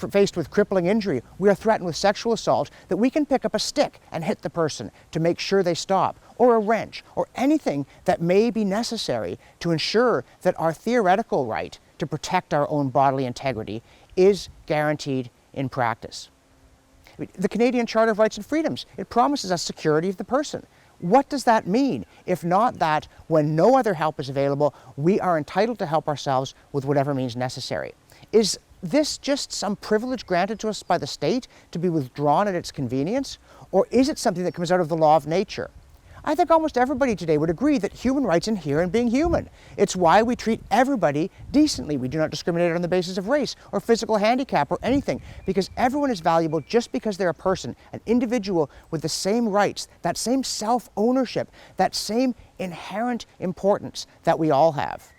Speaker 1: faced with crippling injury, we are threatened with sexual assault, that we can pick up a stick and hit the person to make sure they stop, or a wrench, or anything that may be necessary to ensure that our theoretical right to protect our own bodily integrity is guaranteed in practice. The Canadian Charter of Rights and Freedoms, it promises us security of the person. What does that mean, if not that when no other help is available, we are entitled to help ourselves with whatever means necessary? Is this just some privilege granted to us by the state to be withdrawn at its convenience? Or is it something that comes out of the law of nature? I think almost everybody today would agree that human rights inhere in being human. It's why we treat everybody decently. We do not discriminate on the basis of race or physical handicap or anything, because everyone is valuable just because they're a person, an individual with the same rights, that same self-ownership, that same inherent importance that we all have.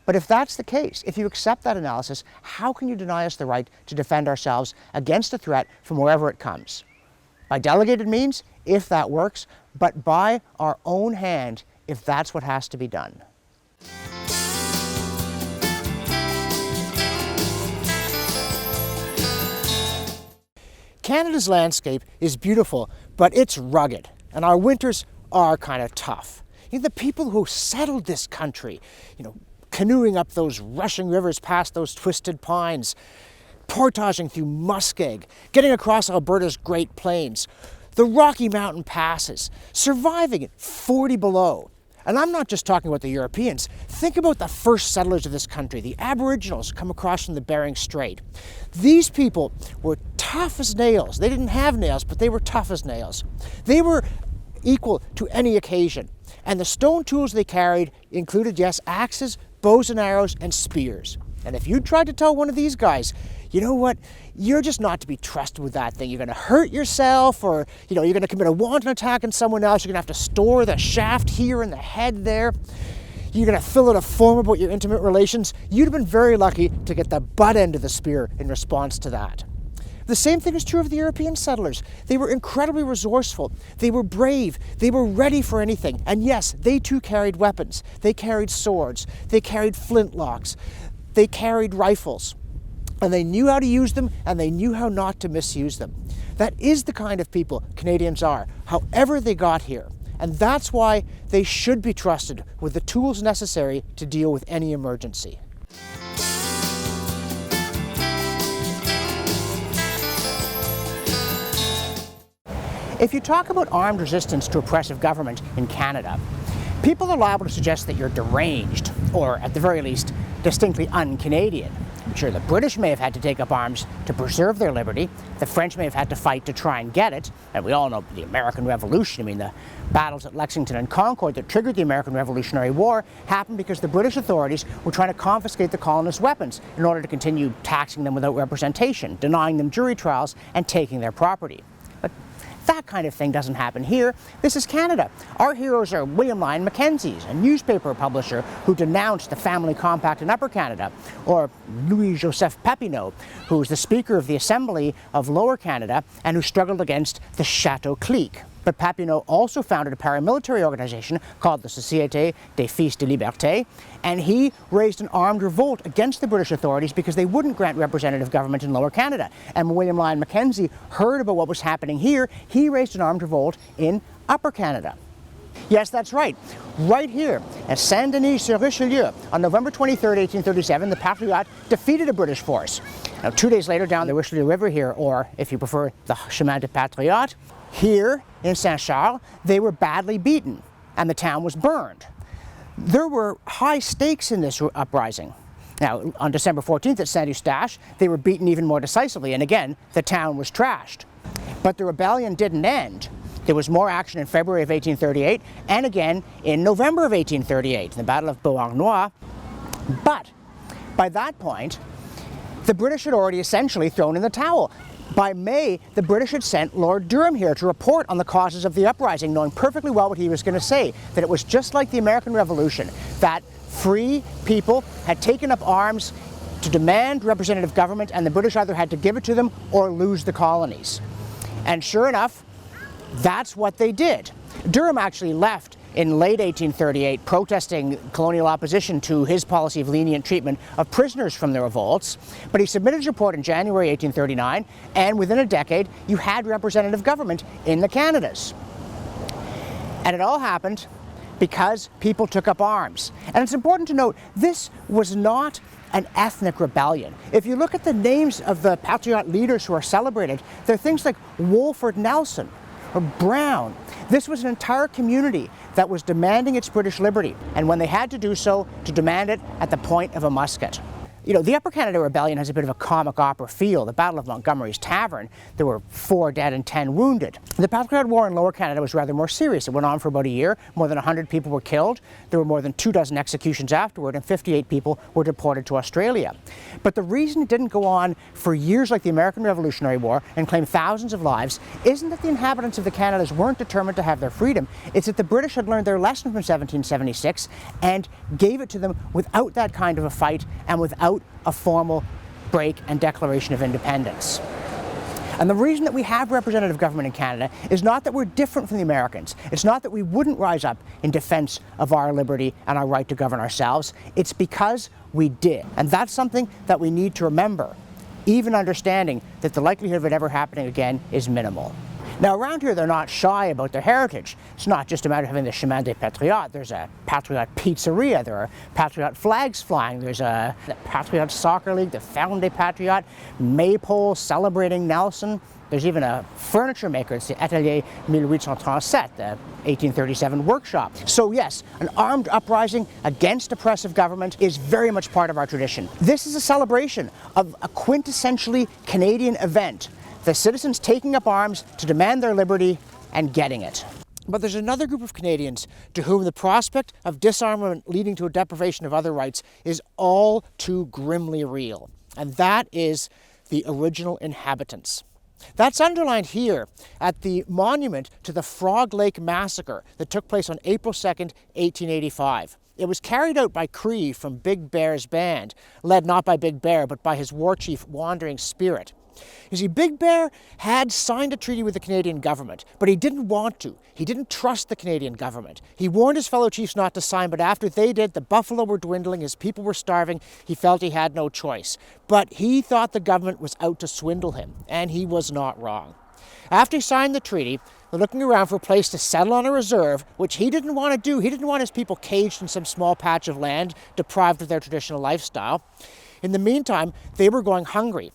Speaker 1: But if that's the case, if you accept that analysis, how can you deny us the right to defend ourselves against a threat from wherever it comes? By delegated means, if that works, but by our own hand, if that's what has to be done. Canada's landscape is beautiful, but it's rugged, and our winters are kind of tough. The people who settled this country, canoeing up those rushing rivers past those twisted pines, portaging through muskeg, getting across Alberta's Great Plains, the Rocky Mountain passes, surviving at 40 below. And I'm not just talking about the Europeans. Think about the first settlers of this country, the Aboriginals come across from the Bering Strait. These people were tough as nails. They didn't have nails, but they were tough as nails. They were equal to any occasion. And the stone tools they carried included, yes, axes, bows and arrows, and spears. And if you tried to tell one of these guys, you know what, you're just not to be trusted with that thing. You're going to hurt yourself, or you're going to commit a wanton attack on someone else. You're going to have to store the shaft here and the head there. You're going to fill out a form about your intimate relations. You'd have been very lucky to get the butt end of the spear in response to that. The same thing is true of the European settlers. They were incredibly resourceful. They were brave. They were ready for anything. And yes, they too carried weapons. They carried swords. They carried flintlocks. They carried rifles. And they knew how to use them, and they knew how not to misuse them. That is the kind of people Canadians are, however they got here. And that's why they should be trusted with the tools necessary to deal with any emergency. If you talk about armed resistance to oppressive government in Canada, people are liable to suggest that you're deranged, or at the very least, distinctly un-Canadian. Sure, the British may have had to take up arms to preserve their liberty. The French may have had to fight to try and get it. And we all know the American Revolution. The battles at Lexington and Concord that triggered the American Revolutionary War happened because the British authorities were trying to confiscate the colonists' weapons in order to continue taxing them without representation, denying them jury trials, and taking their property. But that kind of thing doesn't happen here. This is Canada. Our heroes are William Lyon Mackenzie, a newspaper publisher who denounced the family compact in Upper Canada, or Louis-Joseph Papineau, who was the Speaker of the Assembly of Lower Canada and who struggled against the Chateau clique. But Papineau also founded a paramilitary organization called the Société des Fils de Liberté, and he raised an armed revolt against the British authorities because they wouldn't grant representative government in Lower Canada. And when William Lyon Mackenzie heard about what was happening here, he raised an armed revolt in Upper Canada. Yes, that's right. Right here at Saint-Denis-sur-Richelieu on November 23, 1837, the Patriotes defeated a British force. Now, 2 days later, down the Richelieu River here, or if you prefer, the Chemin des Patriotes, here in Saint-Charles, they were badly beaten and the town was burned. There were high stakes in this uprising. Now, on December 14th at Saint-Eustache, they were beaten even more decisively, and again, the town was trashed. But the rebellion didn't end. There was more action in February of 1838, and again in November of 1838, in the Battle of Beauharnois. But by that point, the British had already essentially thrown in the towel. By May, the British had sent Lord Durham here to report on the causes of the uprising, knowing perfectly well what he was going to say, that it was just like the American Revolution, that free people had taken up arms to demand representative government, and the British either had to give it to them or lose the colonies. And sure enough, that's what they did. Durham actually left in late 1838, protesting colonial opposition to his policy of lenient treatment of prisoners from the revolts. But he submitted his report in January 1839, and within a decade, you had representative government in the Canadas. And it all happened because people took up arms. And it's important to note, this was not an ethnic rebellion. If you look at the names of the patriot leaders who are celebrated, they're things like Wolford Nelson or Brown. This was an entire community that was demanding its British liberty, and when they had to do so, to demand it at the point of a musket. You know, the Upper Canada Rebellion has a bit of a comic opera feel. The Battle of Montgomery's Tavern, there were 4 dead and 10 wounded. The Patriot War in Lower Canada was rather more serious. It went on for about a year. More than 100 people were killed. There were more than 24 executions afterward, and 58 people were deported to Australia. But the reason it didn't go on for years like the American Revolutionary War and claim thousands of lives isn't that the inhabitants of the Canadas weren't determined to have their freedom. It's that the British had learned their lesson from 1776 and gave it to them without that kind of a fight and without a formal break and declaration of independence. And the reason that we have representative government in Canada is not that we're different from the Americans. It's not that we wouldn't rise up in defense of our liberty and our right to govern ourselves. It's because we did. And that's something that we need to remember, even understanding that the likelihood of it ever happening again is minimal. Now, around here, they're not shy about their heritage. It's not just a matter of having the Chemin des Patriotes. There's a Patriot pizzeria. There are Patriot flags flying. There's the Patriot Soccer League, the Fountain des Patriotes, maypole celebrating Nelson. There's even a furniture maker. It's the Atelier 1837, the 1837 workshop. So yes, an armed uprising against oppressive government is very much part of our tradition. This is a celebration of a quintessentially Canadian event. The citizens taking up arms to demand their liberty and getting it. But there's another group of Canadians to whom the prospect of disarmament leading to a deprivation of other rights is all too grimly real, and that is the original inhabitants. That's underlined here at the monument to the Frog Lake Massacre that took place on April 2nd, 1885. It was carried out by Cree from Big Bear's band, led not by Big Bear but by his war chief Wandering Spirit. You see, Big Bear had signed a treaty with the Canadian government, but he didn't want to. He didn't trust the Canadian government. He warned his fellow chiefs not to sign, but after they did, the buffalo were dwindling, his people were starving, he felt he had no choice. But he thought the government was out to swindle him, and he was not wrong. After he signed the treaty, they're looking around for a place to settle on a reserve, which he didn't want to do. He didn't want his people caged in some small patch of land, deprived of their traditional lifestyle. In the meantime, they were going hungry.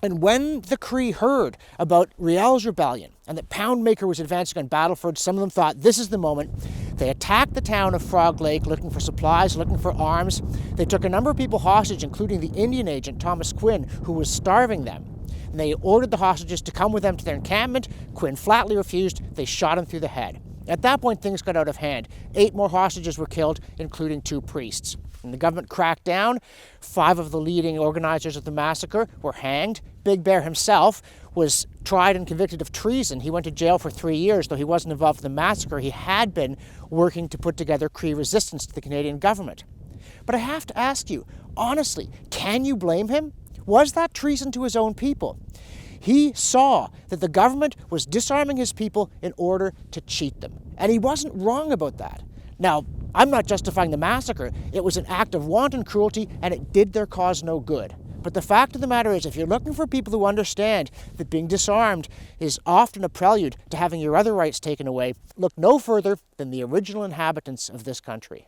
Speaker 1: And when the Cree heard about Riel's rebellion and that Poundmaker was advancing on Battleford, some of them thought this is the moment. They attacked the town of Frog Lake looking for supplies, looking for arms. They took a number of people hostage, including the Indian agent Thomas Quinn, who was starving them. And they ordered the hostages to come with them to their encampment. Quinn flatly refused. They shot him through the head. At that point, things got out of hand. 8 more hostages were killed, including 2 priests. And the government cracked down. 5 of the leading organizers of the massacre were hanged. Big Bear himself was tried and convicted of treason. He went to jail for 3 years, though he wasn't involved in the massacre. He had been working to put together Cree resistance to the Canadian government. But I have to ask you, honestly, can you blame him? Was that treason to his own people? He saw that the government was disarming his people in order to cheat them. And he wasn't wrong about that. Now, I'm not justifying the massacre. It was an act of wanton cruelty, and it did their cause no good. But the fact of the matter is, if you're looking for people who understand that being disarmed is often a prelude to having your other rights taken away, look no further than the original inhabitants of this country.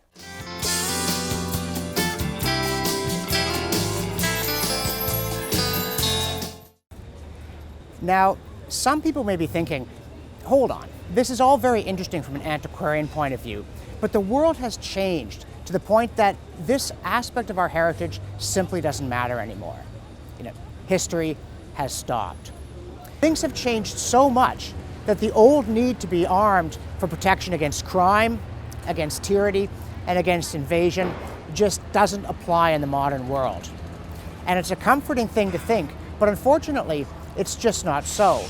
Speaker 1: Now, some people may be thinking, hold on, this is all very interesting from an antiquarian point of view, But the world has changed to the point that this aspect of our heritage simply doesn't matter anymore. History has stopped. Things have changed so much that the old need to be armed for protection against crime, against tyranny, and against invasion just doesn't apply in the modern world. And it's a comforting thing to think, but unfortunately, it's just not so.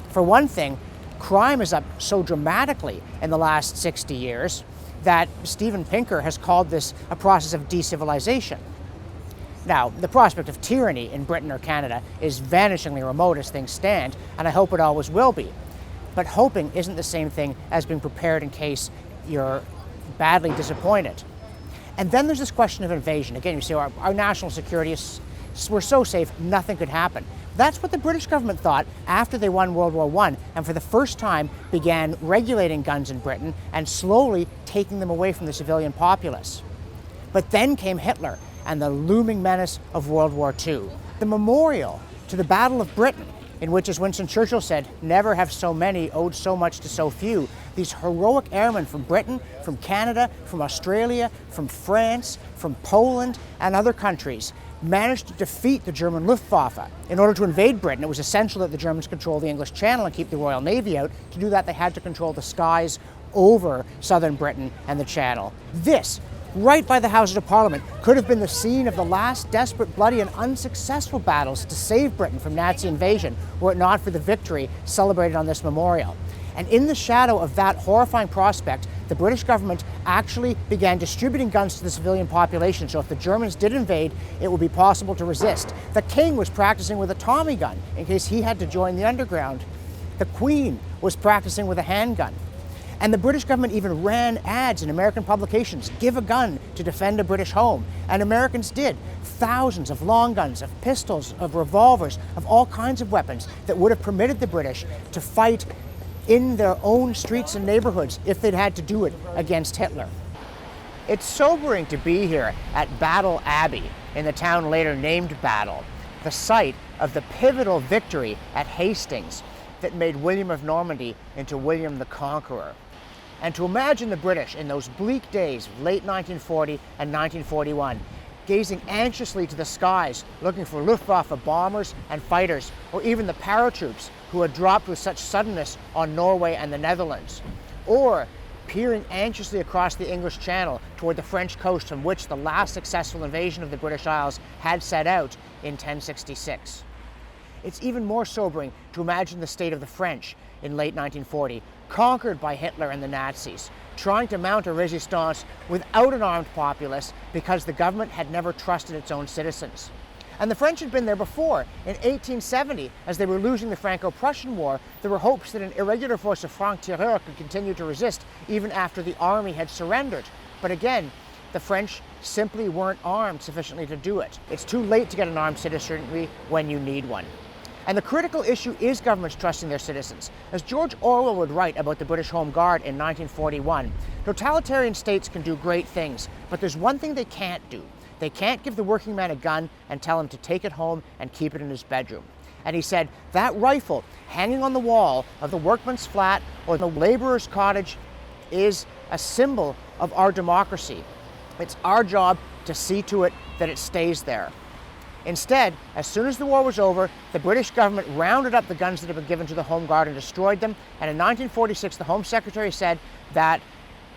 Speaker 1: For one thing, crime is up so dramatically in the last 60 years that Steven Pinker has called this a process of decivilization. Now, the prospect of tyranny in Britain or Canada is vanishingly remote as things stand, and I hope it always will be. But hoping isn't the same thing as being prepared in case you're badly disappointed. And then there's this question of invasion. Again, you see, our national security is, we're so safe, nothing could happen. That's what the British government thought after they won World War I, and for the first time began regulating guns in Britain and slowly taking them away from the civilian populace. But then came Hitler and the looming menace of World War II. The memorial to the Battle of Britain, in which, as Winston Churchill said, never have so many owed so much to so few. These heroic airmen from Britain, from Canada, from Australia, from France, from Poland, and other countries managed to defeat the German Luftwaffe. In order to invade Britain, it was essential that the Germans control the English Channel and keep the Royal Navy out. To do that, they had to control the skies over southern Britain and the Channel. This, right by the Houses of Parliament, could have been the scene of the last desperate, bloody, and unsuccessful battles to save Britain from Nazi invasion, were it not for the victory celebrated on this memorial. And in the shadow of that horrifying prospect, the British government actually began distributing guns to the civilian population, so if the Germans did invade, it would be possible to resist. The King was practicing with a Tommy gun in case he had to join the underground. The Queen was practicing with a handgun. And the British government even ran ads in American publications, give a gun to defend a British home. And Americans did. Thousands of long guns, of pistols, of revolvers, of all kinds of weapons that would have permitted the British to fight in their own streets and neighborhoods if they'd had to do it against Hitler. It's sobering to be here at Battle Abbey, in the town later named Battle, the site of the pivotal victory at Hastings that made William of Normandy into William the Conqueror. And to imagine the British in those bleak days of late 1940 and 1941, gazing anxiously to the skies, looking for Luftwaffe bombers and fighters, or even the paratroops who had dropped with such suddenness on Norway and the Netherlands, or peering anxiously across the English Channel toward the French coast from which the last successful invasion of the British Isles had set out in 1066. It's even more sobering to imagine the state of the French in late 1940, conquered by Hitler and the Nazis, trying to mount a resistance without an armed populace because the government had never trusted its own citizens. And the French had been there before. In 1870, as they were losing the Franco-Prussian War, there were hopes that an irregular force of franc-tireurs could continue to resist even after the army had surrendered. But again, the French simply weren't armed sufficiently to do it. It's too late to get an armed citizenry when you need one. And the critical issue is governments trusting their citizens. As George Orwell would write about the British Home Guard in 1941, totalitarian states can do great things, but there's one thing they can't do. They can't give the working man a gun and tell him to take it home and keep it in his bedroom. And he said, that rifle hanging on the wall of the workman's flat or the laborer's cottage is a symbol of our democracy. It's our job to see to it that it stays there. Instead, as soon as the war was over, the British government rounded up the guns that had been given to the Home Guard and destroyed them. And in 1946, the Home Secretary said that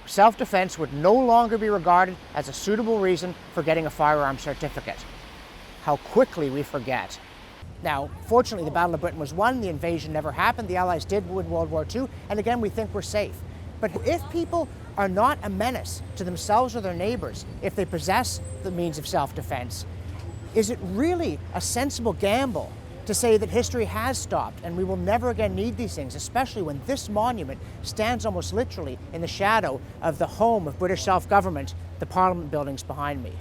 Speaker 1: self-defense would no longer be regarded as a suitable reason for getting a firearm certificate. How quickly we forget. Now, fortunately, the Battle of Britain was won. The invasion never happened. The Allies did win World War II. And again, we think we're safe. But if people are not a menace to themselves or their neighbors, if they possess the means of self-defense, is it really a sensible gamble to say that history has stopped and we will never again need these things, especially when this monument stands almost literally in the shadow of the home of British self-government, the Parliament buildings behind me?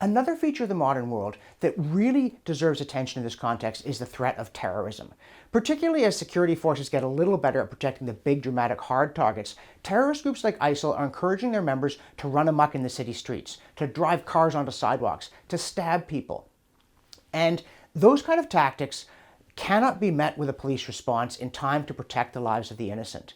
Speaker 1: Another feature of the modern world that really deserves attention in this context is the threat of terrorism. Particularly as security forces get a little better at protecting the big, dramatic, hard targets, terrorist groups like ISIL are encouraging their members to run amok in the city streets, to drive cars onto sidewalks, to stab people. And those kind of tactics cannot be met with a police response in time to protect the lives of the innocent.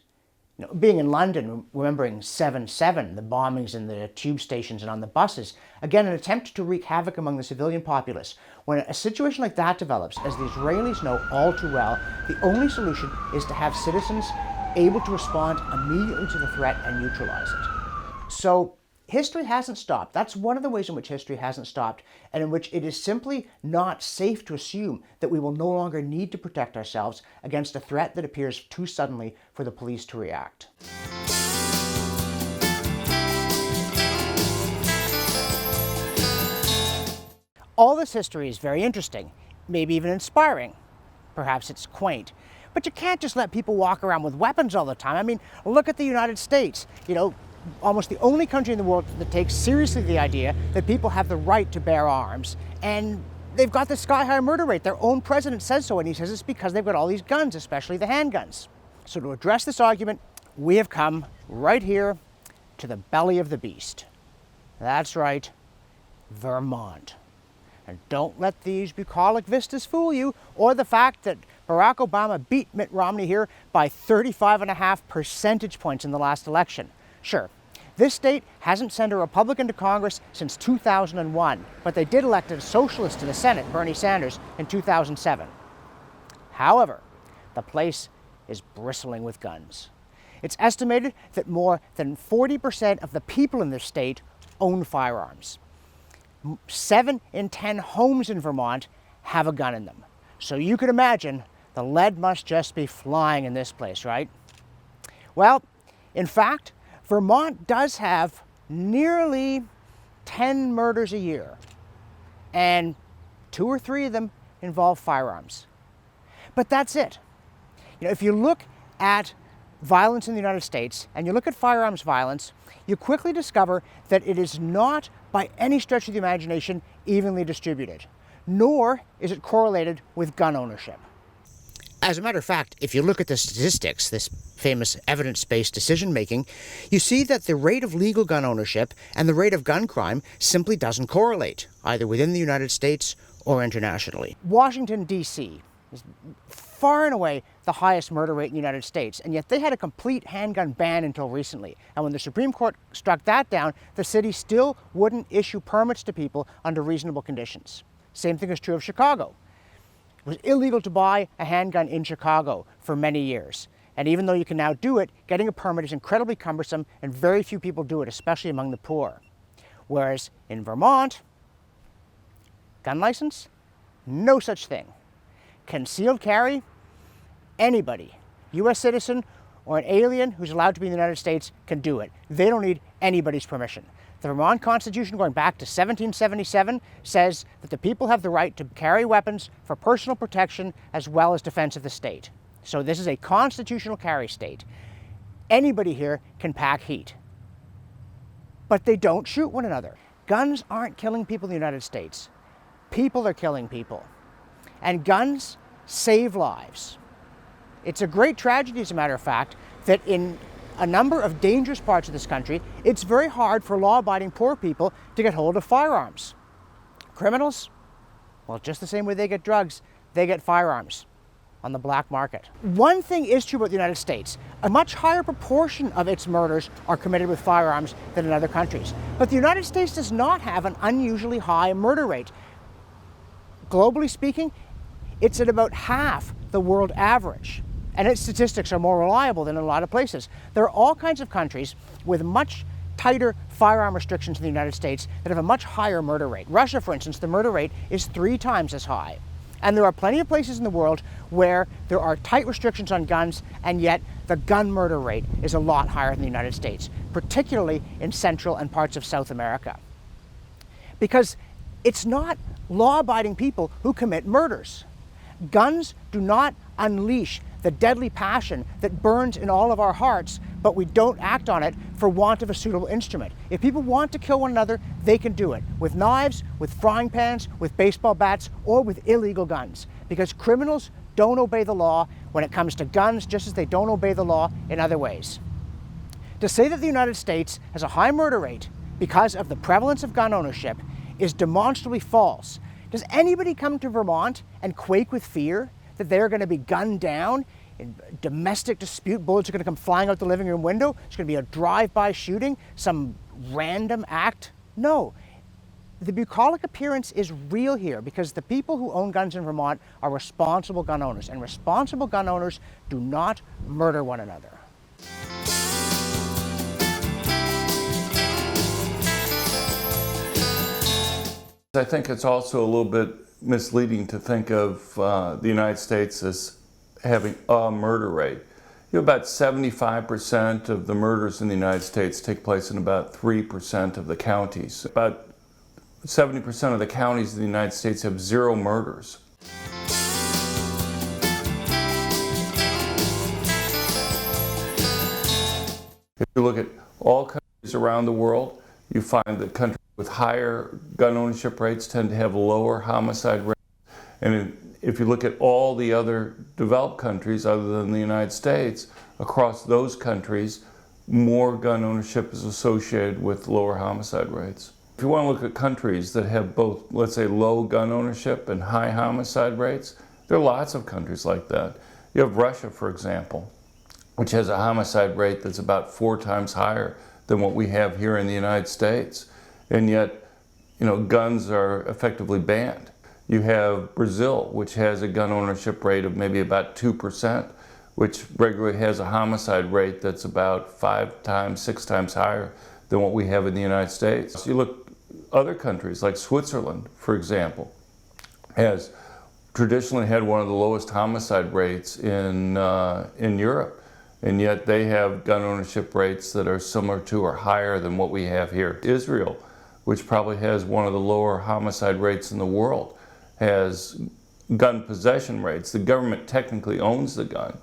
Speaker 1: Being in London, remembering 7/7, the bombings in the tube stations and on the buses, again, an attempt to wreak havoc among the civilian populace. When a situation like that develops, as the Israelis know all too well, the only solution is to have citizens able to respond immediately to the threat and neutralize it. So history hasn't stopped. That's one of the ways in which history hasn't stopped, and in which it is simply not safe to assume that we will no longer need to protect ourselves against a threat that appears too suddenly for the police to react. All this history is very interesting, maybe even inspiring. Perhaps it's quaint. But you can't just let people walk around with weapons all the time. I mean, look at the United States. Almost the only country in the world that takes seriously the idea that people have the right to bear arms. And they've got this sky-high murder rate. Their own president says so, and he says it's because they've got all these guns, especially the handguns. So to address this argument, we have come right here to the belly of the beast. That's right, Vermont. And don't let these bucolic vistas fool you, or the fact that Barack Obama beat Mitt Romney here by 35.5 percentage points in the last election. Sure, this state hasn't sent a Republican to Congress since 2001, but they did elect a socialist to the Senate, Bernie Sanders, in 2007. However, the place is bristling with guns. It's estimated that more than 40% of the people in this state own firearms. 7 in 10 homes in Vermont have a gun in them. So you can imagine the lead must just be flying in this place, right? Well, in fact, Vermont does have nearly 10 murders a year, and 2 or 3 of them involve firearms. But that's it. If you look at violence in the United States and you look at firearms violence, you quickly discover that it is not by any stretch of the imagination evenly distributed, nor is it correlated with gun ownership. As a matter of fact, if you look at the statistics, this famous evidence-based decision-making, you see that the rate of legal gun ownership and the rate of gun crime simply doesn't correlate, either within the United States or internationally. Washington, D.C. is far and away the highest murder rate in the United States, and yet they had a complete handgun ban until recently. And when the Supreme Court struck that down, the city still wouldn't issue permits to people under reasonable conditions. Same thing is true of Chicago. It was illegal to buy a handgun in Chicago for many years. And even though you can now do it, getting a permit is incredibly cumbersome, and very few people do it, especially among the poor. Whereas in Vermont, gun license? No such thing. Concealed carry? Anybody, U.S. citizen or an alien who's allowed to be in the United States, can do it. They don't need anybody's permission. The Vermont Constitution, going back to 1777, says that the people have the right to carry weapons for personal protection as well as defense of the state. So this is a constitutional carry state. Anybody here can pack heat. But they don't shoot one another. Guns aren't killing people in the United States. People are killing people. And guns save lives. It's a great tragedy, as a matter of fact, that in a number of dangerous parts of this country, it's very hard for law-abiding poor people to get hold of firearms. Criminals? Well, just the same way they get drugs, they get firearms on the black market. One thing is true about the United States. A much higher proportion of its murders are committed with firearms than in other countries. But the United States does not have an unusually high murder rate. Globally speaking, it's at about half the world average. And its statistics are more reliable than in a lot of places. There are all kinds of countries with much tighter firearm restrictions in the United States that have a much higher murder rate. Russia, for instance, the murder rate is 3 times as high. And there are plenty of places in the world where there are tight restrictions on guns, and yet the gun murder rate is a lot higher than the United States, particularly in Central and parts of South America. Because it's not law-abiding people who commit murders. Guns do not unleash the deadly passion that burns in all of our hearts, but we don't act on it for want of a suitable instrument. If people want to kill one another, they can do it with knives, with frying pans, with baseball bats, or with illegal guns. Because criminals don't obey the law when it comes to guns, just as they don't obey the law in other ways. To say that the United States has a high murder rate because of the prevalence of gun ownership is demonstrably false. Does anybody come to Vermont and quake with fear that they're going to be gunned down in domestic dispute, bullets are going to come flying out the living room window. It's going to be a drive-by shooting, some random act. No. The bucolic appearance is real here because the people who own guns in Vermont are responsible gun owners, and responsible gun owners do not murder one another.
Speaker 2: I think it's also a little bit misleading to think of the United States as having a murder rate. About 75% of the murders in the United States take place in about 3% of the counties. About 70% of the counties in the United States have 0 murders. If you look at all countries around the world, you find that countries with higher gun ownership rates tend to have lower homicide rates. And if you look at all the other developed countries other than the United States, across those countries, more gun ownership is associated with lower homicide rates. If you want to look at countries that have both, let's say, low gun ownership and high homicide rates, there are lots of countries like that. You have Russia, for example, which has a homicide rate that's about 4 times higher than what we have here in the United States. And yet, guns are effectively banned. You have Brazil, which has a gun ownership rate of maybe about 2%, which regularly has a homicide rate that's about 5 times, 6 times higher than what we have in the United States. So you look other countries like Switzerland, for example, has traditionally had one of the lowest homicide rates in Europe, and yet they have gun ownership rates that are similar to or higher than what we have here. Israel, which probably has one of the lower homicide rates in the world, has gun possession rates. The government technically owns the gun,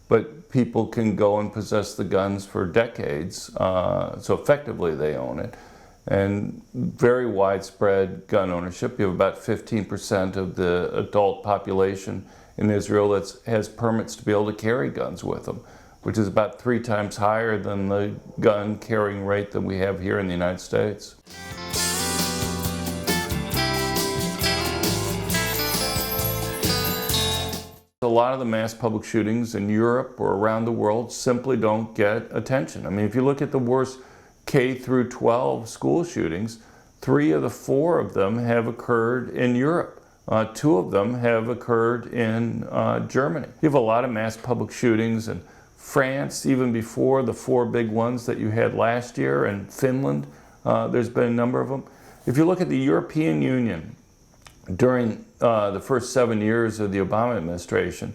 Speaker 2: but people can go and possess the guns for decades, so effectively they own it. And very widespread gun ownership. You have about 15% of the adult population in Israel that has permits to be able to carry guns with them, which is about 3 times higher than the gun carrying rate that we have here in the United States. A lot of the mass public shootings in Europe or around the world simply don't get attention. I mean, if you look at the worst K through 12 school shootings, 3 of the 4 of them have occurred in Europe. 2 of them have occurred in Germany. You have a lot of mass public shootings in France, even before the 4 big ones that you had last year, and Finland. There's been a number of them. If you look at the European Union during the first 7 years of the Obama administration,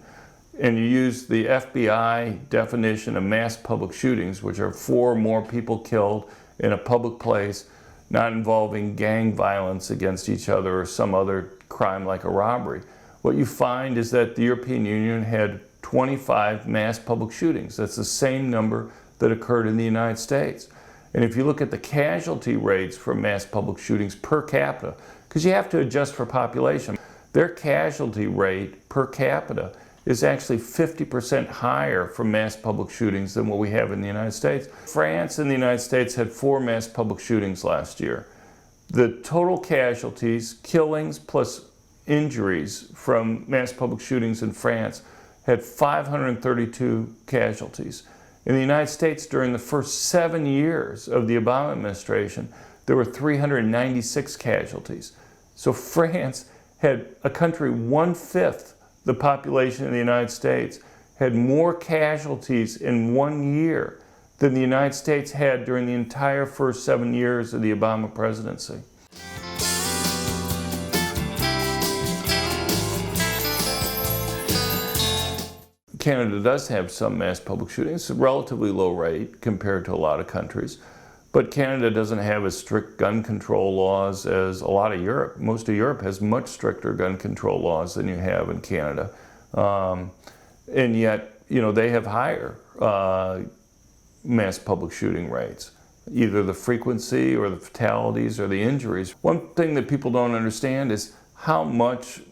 Speaker 2: and you use the FBI definition of mass public shootings, which are 4 or more people killed in a public place, not involving gang violence against each other or some other crime like a robbery, what you find is that the European Union had 25 mass public shootings. That's the same number that occurred in the United States. And if you look at the casualty rates for mass public shootings per capita, because you have to adjust for population, their casualty rate per capita is actually 50% higher for mass public shootings than what we have in the United States. France and the United States had 4 mass public shootings last year. The total casualties, killings plus injuries from mass public shootings in France had 532 casualties. In the United States, during the first 7 years of the Obama administration, there were 396 casualties. So France had a country 1/5 the population in the United States had more casualties in 1 year than the United States had during the entire first 7 years of the Obama presidency. Canada does have some mass public shootings. It's a relatively low rate compared to a lot of countries. But Canada doesn't have as strict gun control laws as a lot of Europe. Most of Europe has much stricter gun control laws than you have in Canada. And yet, they have higher mass public shooting rates, either the frequency or the fatalities or the injuries. One thing that people don't understand is how much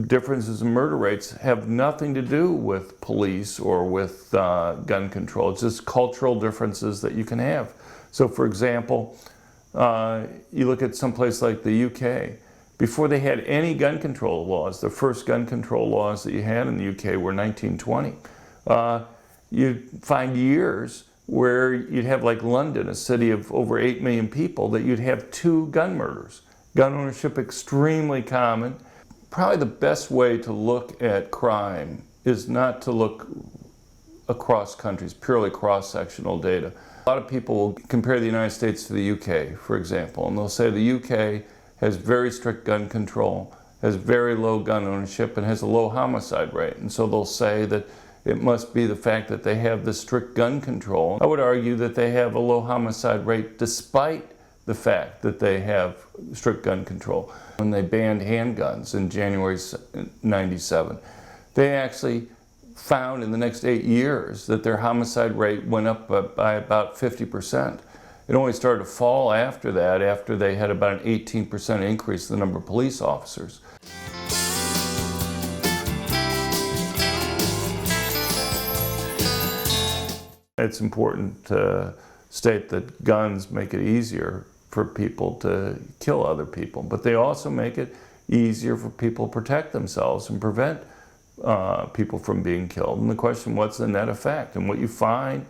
Speaker 2: differences in murder rates have nothing to do with police or with gun control. It's just cultural differences that you can have. So for example, you look at someplace like the UK. Before they had any gun control laws, the first gun control laws that you had in the UK were 1920. You'd find years where you'd have, like London, a city of over 8 million people, that you'd have 2 gun murders. Gun ownership extremely common. Probably the best way to look at crime is not to look across countries, purely cross-sectional data. A lot of people will compare the United States to the UK, for example, and they'll say the UK has very strict gun control, has very low gun ownership, and has a low homicide rate. And so they'll say that it must be the fact that they have the strict gun control. I would argue that they have a low homicide rate despite the fact that they have strict gun control. When they banned handguns in January '97, they actually found in the next 8 years that their homicide rate went up by about 50%. It only started to fall after that, after they had about an 18% increase in the number of police officers. It's important to state that guns make it easier for people to kill other people, but they also make it easier for people to protect themselves and prevent people from being killed. And the question, what's the net effect? And what you find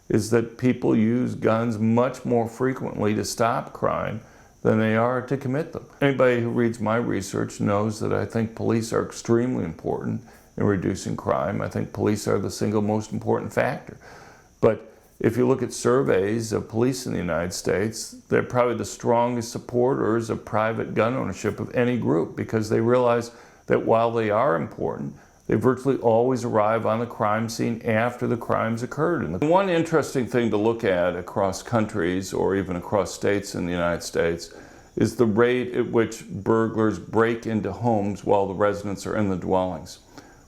Speaker 2: is that people use guns much more frequently to stop crime than they are to commit them. Anybody who reads my research knows that I think police are extremely important in reducing crime. I think police are the single most important factor. But if you look at surveys of police in the United States, they're probably the strongest supporters of private gun ownership of any group, because they realize that while they are important, they virtually always arrive on the crime scene after the crimes occurred. And one interesting thing to look at across countries or even across states in the United States is the rate at which burglars break into homes while the residents are in the dwellings.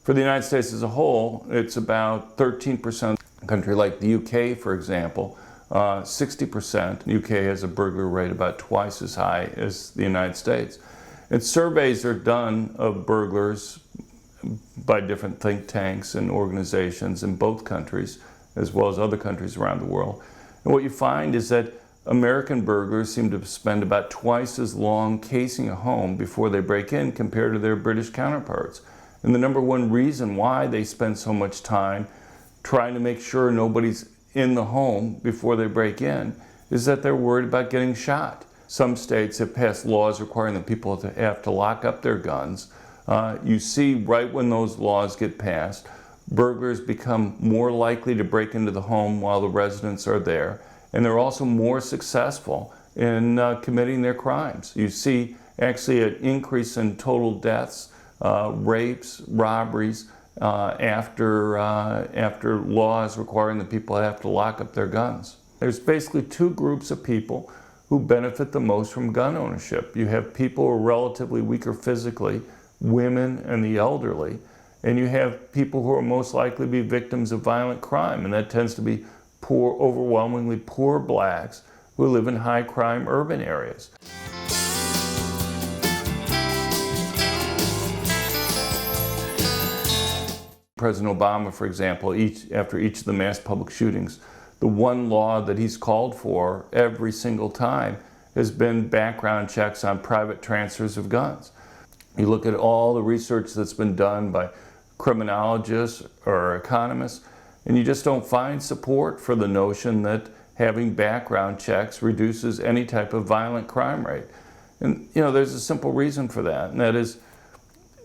Speaker 2: For the United States as a whole, it's about 13%. A country like the UK, for example, 60%. The UK has a burglary rate about twice as high as the United States. And surveys are done of burglars by different think tanks and organizations in both countries, as well as other countries around the world. And what you find is that American burglars seem to spend about twice as long casing a home before they break in compared to their British counterparts. And the number one reason why they spend so much time trying to make sure nobody's in the home before they break in is that they're worried about getting shot. Some states have passed laws requiring that people to have to lock up their guns. You see right when those laws get passed, burglars become more likely to break into the home while the residents are there, and they're also more successful in committing their crimes. You see actually an increase in total deaths, rapes, robberies, after laws requiring that people have to lock up their guns. There's basically 2 groups of people who benefit the most from gun ownership. You have people who are relatively weaker physically, women and the elderly, and you have people who are most likely to be victims of violent crime, and that tends to be poor, overwhelmingly poor blacks who live in high crime urban areas. President Obama, for example, after each of the mass public shootings, the one law that he's called for every single time has been background checks on private transfers of guns. You look at all the research that's been done by criminologists or economists, and you just don't find support for the notion that having background checks reduces any type of violent crime rate. And there's a simple reason for that, and that is,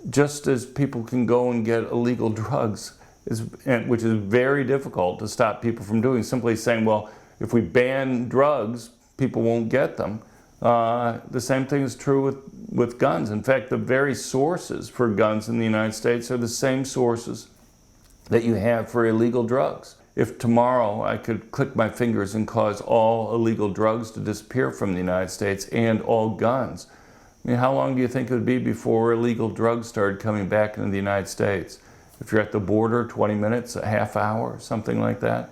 Speaker 2: just as people can go and get illegal drugs, which is very difficult to stop people from doing, simply saying, well, if we ban drugs, people won't get them. The same thing is true with guns. In fact, the very sources for guns in the United States are the same sources that you have for illegal drugs. If tomorrow I could click my fingers and cause all illegal drugs to disappear from the United States and all guns, I mean, how long do you think it would be before illegal drugs started coming back into the United States? If you're at the border, 20 minutes, a half hour, something like that.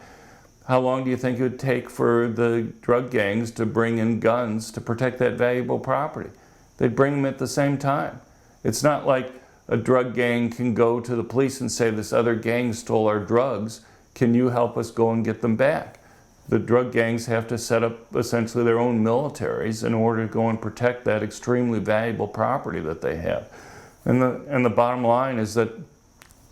Speaker 2: How long do you think it would take for the drug gangs to bring in guns to protect that valuable property? They'd bring them at the same time. It's not like a drug gang can go to the police and say, this other gang stole our drugs, can you help us go and get them back? The drug gangs have to set up essentially their own militaries in order to go and protect that extremely valuable property that they have. And the bottom line is that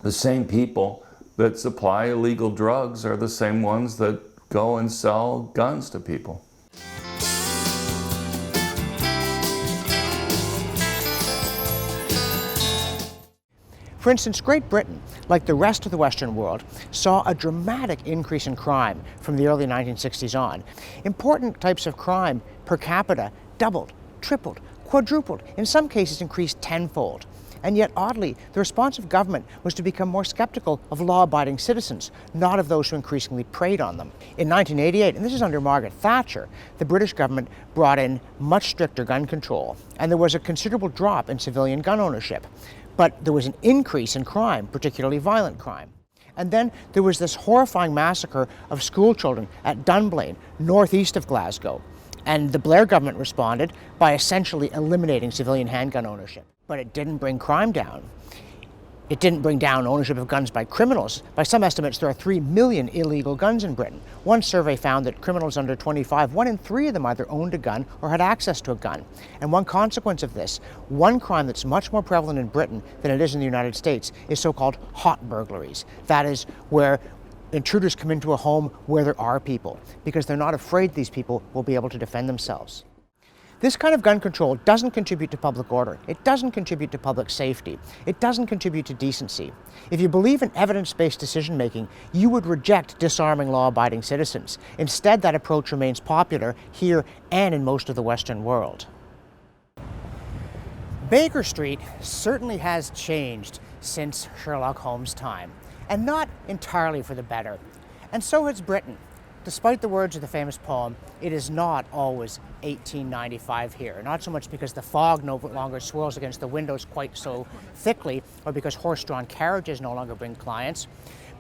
Speaker 2: the same people that supply illegal drugs are the same ones that go and sell guns to people.
Speaker 1: For instance, Great Britain, like the rest of the Western world, saw a dramatic increase in crime from the early 1960s on. Important types of crime per capita doubled, tripled, quadrupled, in some cases increased tenfold. And yet, oddly, the response of government was to become more skeptical of law-abiding citizens, not of those who increasingly preyed on them. In 1988, and this is under Margaret Thatcher, the British government brought in much stricter gun control, and there was a considerable drop in civilian gun ownership. But there was an increase in crime, particularly violent crime. And then there was this horrifying massacre of school children at Dunblane, northeast of Glasgow. And the Blair government responded by essentially eliminating civilian handgun ownership. But it didn't bring crime down. It didn't bring down ownership of guns by criminals. By some estimates, there are 3 million illegal guns in Britain. One survey found that criminals under 25, 1 in 3 of them either owned a gun or had access to a gun. And one consequence of this, one crime that's much more prevalent in Britain than it is in the United States, is so-called hot burglaries. That is where intruders come into a home where there are people, because they're not afraid these people will be able to defend themselves. This kind of gun control doesn't contribute to public order. It doesn't contribute to public safety. It doesn't contribute to decency. If you believe in evidence-based decision-making, you would reject disarming law-abiding citizens. Instead, that approach remains popular here and in most of the Western world. Baker Street certainly has changed since Sherlock Holmes' time, and not entirely for the better. And so has Britain. Despite the words of the famous poem, it is not always 1895 here. Not so much because the fog no longer swirls against the windows quite so thickly, or because horse-drawn carriages no longer bring clients,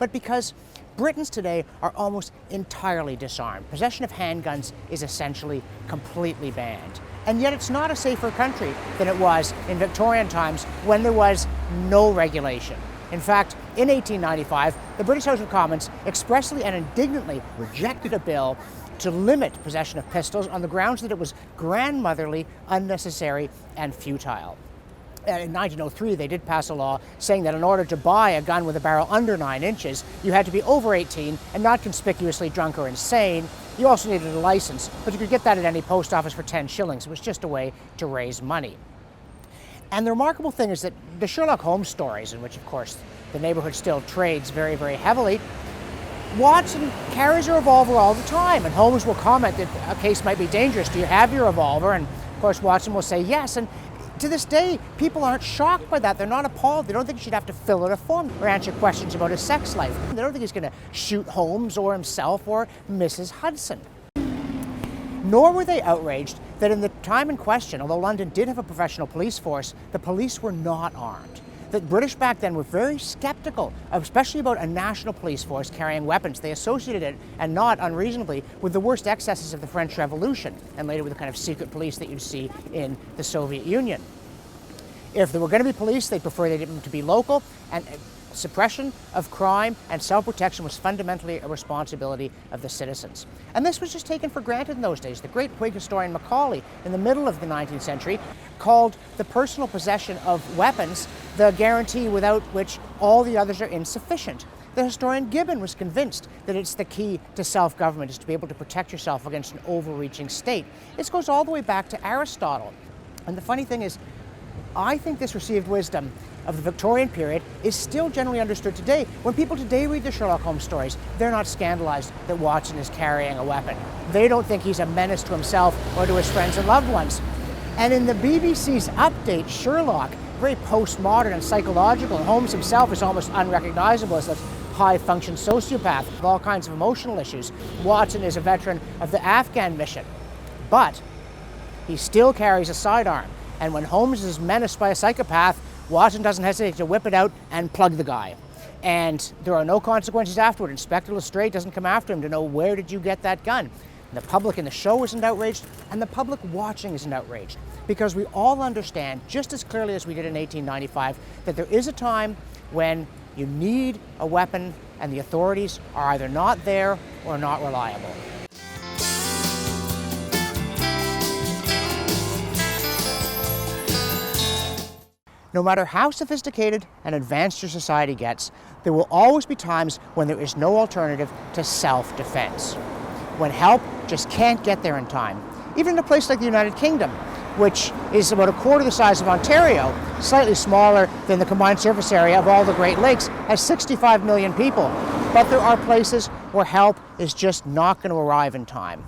Speaker 1: but because Britons today are almost entirely disarmed. Possession of handguns is essentially completely banned. And yet it's not a safer country than it was in Victorian times when there was no regulation. In fact, in 1895, the British House of Commons expressly and indignantly rejected a bill to limit possession of pistols on the grounds that it was grandmotherly, unnecessary, and futile. And in 1903, they did pass a law saying that in order to buy a gun with a barrel under 9 inches, you had to be over 18 and not conspicuously drunk or insane. You also needed a license, but you could get that at any post office for 10 shillings. It was just a way to raise money. And the remarkable thing is that the Sherlock Holmes stories, in which, of course, the neighborhood still trades very, very heavily, Watson carries a revolver all the time, and Holmes will comment that a case might be dangerous. Do you have your revolver? And, of course, Watson will say yes. And to this day, people aren't shocked by that. They're not appalled. They don't think he should have to fill out a form or answer questions about his sex life. They don't think he's going to shoot Holmes or himself or Mrs. Hudson. Nor were they outraged that in the time in question, although London did have a professional police force, the police were not armed. The British back then were very skeptical, especially about a national police force carrying weapons. They associated it, and not unreasonably, with the worst excesses of the French Revolution, and later with the kind of secret police that you'd see in the Soviet Union. If there were going to be police, they preferred them to be local, and suppression of crime and self-protection was fundamentally a responsibility of the citizens. And this was just taken for granted in those days. The great Whig historian Macaulay, in the middle of the 19th century, called the personal possession of weapons the guarantee without which all the others are insufficient. The historian Gibbon was convinced that it's the key to self-government, is to be able to protect yourself against an overreaching state. This goes all the way back to Aristotle. And the funny thing is, I think this received wisdom of the Victorian period is still generally understood today. When people today read the Sherlock Holmes stories, they're not scandalized that Watson is carrying a weapon. They don't think he's a menace to himself or to his friends and loved ones. And in the BBC's update, Sherlock, very postmodern and psychological, and Holmes himself is almost unrecognizable as a high-function sociopath with all kinds of emotional issues. Watson is a veteran of the Afghan mission, but he still carries a sidearm. And when Holmes is menaced by a psychopath, Watson doesn't hesitate to whip it out and plug the guy. And there are no consequences afterward. Inspector Lestrade doesn't come after him to know, where did you get that gun? And the public in the show isn't outraged, and the public watching isn't outraged. Because we all understand, just as clearly as we did in 1895, that there is a time when you need a weapon and the authorities are either not there or not reliable. No matter how sophisticated and advanced your society gets, there will always be times when there is no alternative to self-defense, when help just can't get there in time. Even in a place like the United Kingdom, which is about a quarter the size of Ontario, slightly smaller than the combined surface area of all the Great Lakes, has 65 million people. But there are places where help is just not going to arrive in time.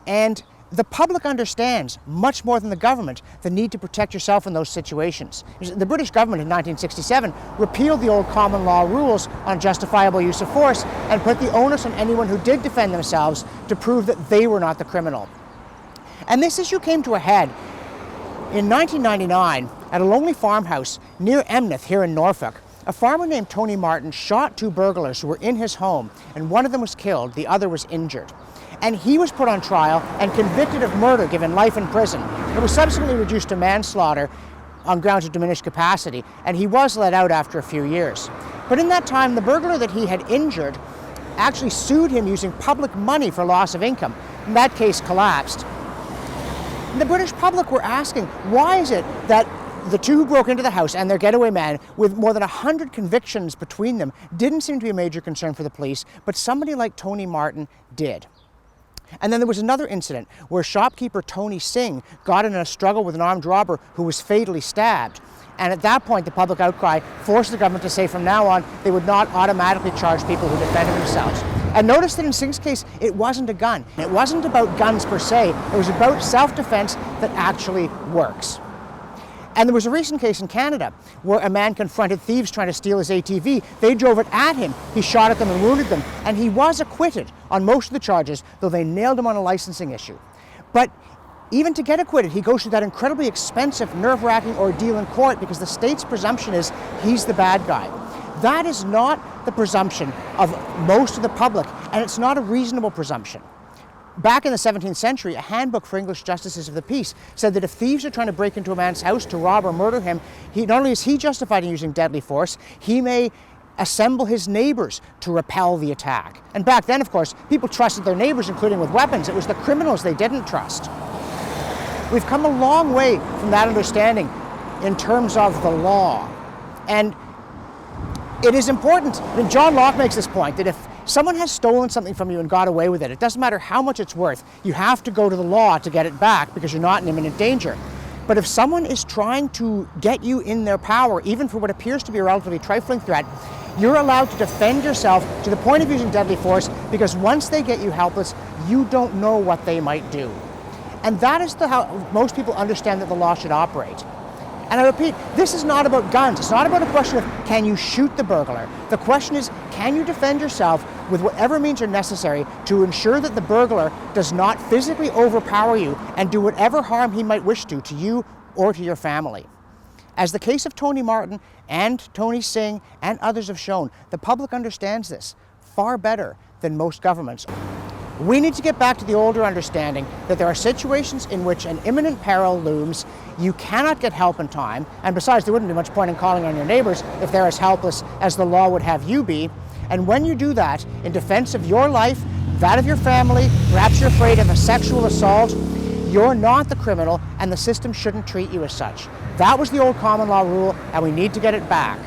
Speaker 1: And the public understands, much more than the government, the need to protect yourself in those situations. The British government in 1967 repealed the old common law rules on justifiable use of force and put the onus on anyone who did defend themselves to prove that they were not the criminal. And this issue came to a head in 1999 at a lonely farmhouse near Emneth here in Norfolk. A farmer named Tony Martin shot 2 burglars who were in his home, and one of them was killed, the other was injured. And he was put on trial and convicted of murder, given life in prison. It was subsequently reduced to manslaughter on grounds of diminished capacity, and he was let out after a few years. But in that time, the burglar that he had injured actually sued him using public money for loss of income. And that case collapsed. And the British public were asking, why is it that the 2 who broke into the house and their getaway man, with more than 100 convictions between them, didn't seem to be a major concern for the police, but somebody like Tony Martin did? And then there was another incident where shopkeeper Tony Singh got in a struggle with an armed robber who was fatally stabbed. And at that point, the public outcry forced the government to say from now on they would not automatically charge people who defended themselves. And notice that in Singh's case, it wasn't a gun. It wasn't about guns per se. It was about self-defense that actually works. And there was a recent case in Canada where a man confronted thieves trying to steal his ATV. They drove it at him. He shot at them and wounded them. And he was acquitted on most of the charges, though they nailed him on a licensing issue. But even to get acquitted, he goes through that incredibly expensive, nerve-wracking ordeal in court because the state's presumption is he's the bad guy. That is not the presumption of most of the public, and it's not a reasonable presumption. Back in the 17th century, a handbook for English justices of the peace said that if thieves are trying to break into a man's house to rob or murder him, not only is he justified in using deadly force, he may assemble his neighbors to repel the attack. And back then, of course, people trusted their neighbors, including with weapons. It was the criminals they didn't trust. We've come a long way from that understanding in terms of the law. And it is important, John Locke makes this point, that if someone has stolen something from you and got away with it, it doesn't matter how much it's worth, you have to go to the law to get it back because you're not in imminent danger. But if someone is trying to get you in their power, even for what appears to be a relatively trifling threat, you're allowed to defend yourself to the point of using deadly force, because once they get you helpless, you don't know what they might do. And that is how most people understand that the law should operate. And I repeat, this is not about guns. It's not about a question of can you shoot the burglar. The question is, can you defend yourself with whatever means are necessary to ensure that the burglar does not physically overpower you and do whatever harm he might wish to you or to your family. As the case of Tony Martin and Tony Singh and others have shown, the public understands this far better than most governments. We need to get back to the older understanding that there are situations in which an imminent peril looms, you cannot get help in time, and besides, there wouldn't be much point in calling on your neighbors if they're as helpless as the law would have you be. And when you do that, in defense of your life, that of your family, perhaps you're afraid of a sexual assault, you're not the criminal, and the system shouldn't treat you as such. That was the old common law rule, and we need to get it back.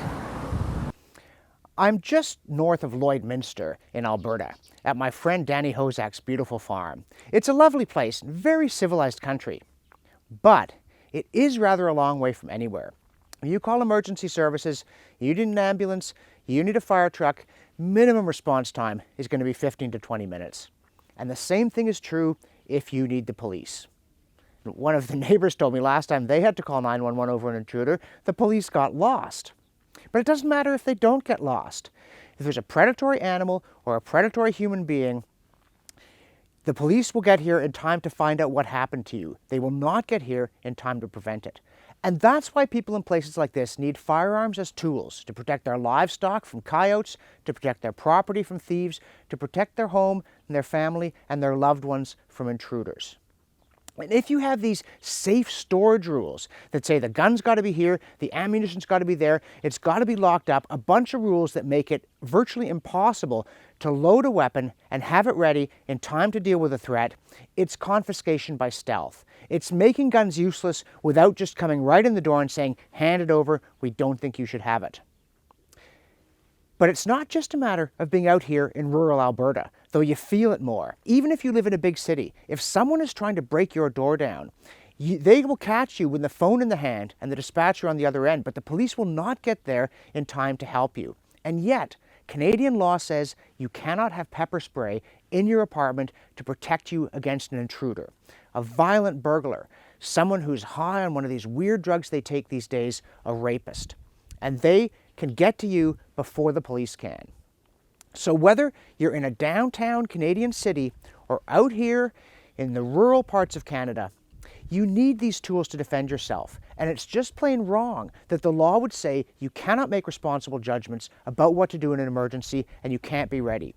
Speaker 1: I'm just north of Lloydminster in Alberta, at my friend Danny Hozak's beautiful farm. It's a lovely place, very civilized country, but it is rather a long way from anywhere. If you call emergency services, you need an ambulance, you need a fire truck, minimum response time is going to be 15 to 20 minutes. And the same thing is true if you need the police. One of the neighbors told me last time they had to call 911 over an intruder, the police got lost. But it doesn't matter if they don't get lost. If there's a predatory animal or a predatory human being, the police will get here in time to find out what happened to you. They will not get here in time to prevent it. And that's why people in places like this need firearms as tools to protect their livestock from coyotes, to protect their property from thieves, to protect their home and their family and their loved ones from intruders. And if you have these safe storage rules that say the gun's got to be here, the ammunition's got to be there, it's got to be locked up, a bunch of rules that make it virtually impossible to load a weapon and have it ready in time to deal with a threat, it's confiscation by stealth. It's making guns useless without just coming right in the door and saying, hand it over, we don't think you should have it. But it's not just a matter of being out here in rural Alberta, though you feel it more. Even if you live in a big city, if someone is trying to break your door down, they will catch you with the phone in the hand and the dispatcher on the other end, but the police will not get there in time to help you. And yet, Canadian law says you cannot have pepper spray in your apartment to protect you against an intruder, a violent burglar, someone who's high on one of these weird drugs they take these days, a rapist. And they can get to you before the police can. So whether you're in a downtown Canadian city or out here in the rural parts of Canada, you need these tools to defend yourself. And it's just plain wrong that the law would say you cannot make responsible judgments about what to do in an emergency and you can't be ready.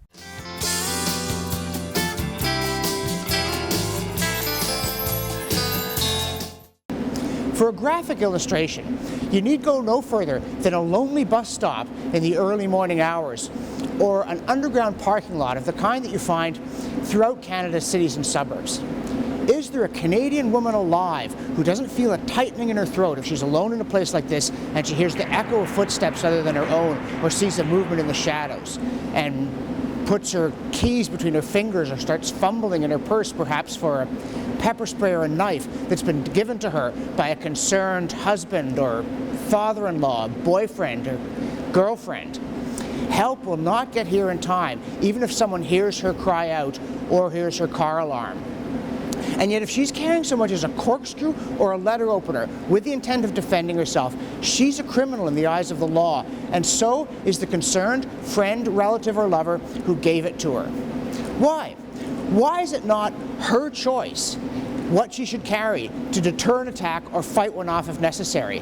Speaker 1: For a graphic illustration, you need go no further than a lonely bus stop in the early morning hours, or an underground parking lot of the kind that you find throughout Canada's cities and suburbs. Is there a Canadian woman alive who doesn't feel a tightening in her throat if she's alone in a place like this and she hears the echo of footsteps other than her own, or sees a movement in the shadows, and puts her keys between her fingers or starts fumbling in her purse, perhaps for a pepper spray or a knife that's been given to her by a concerned husband or father-in-law, boyfriend or girlfriend? Help will not get here in time, even if someone hears her cry out or hears her car alarm. And yet if she's carrying so much as a corkscrew or a letter opener with the intent of defending herself, she's a criminal in the eyes of the law, and so is the concerned friend, relative, or lover who gave it to her. Why? Why is it not her choice what she should carry to deter an attack or fight one off if necessary?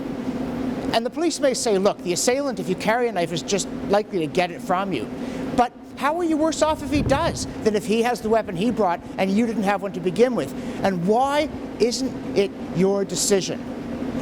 Speaker 1: And the police may say, look, the assailant, if you carry a knife, is just likely to get it from you. But how are you worse off if he does than if he has the weapon he brought and you didn't have one to begin with? And why isn't it your decision?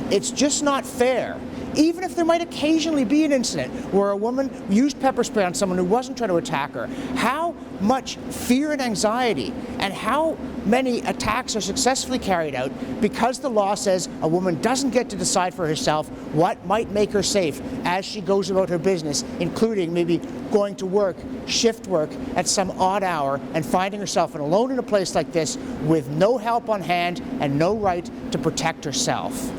Speaker 1: It's just not fair. Even if there might occasionally be an incident where a woman used pepper spray on someone who wasn't trying to attack her, how much fear and anxiety and how many attacks are successfully carried out because the law says a woman doesn't get to decide for herself what might make her safe as she goes about her business, including maybe going to work, shift work at some odd hour, and finding herself alone in a place like this with no help on hand and no right to protect herself.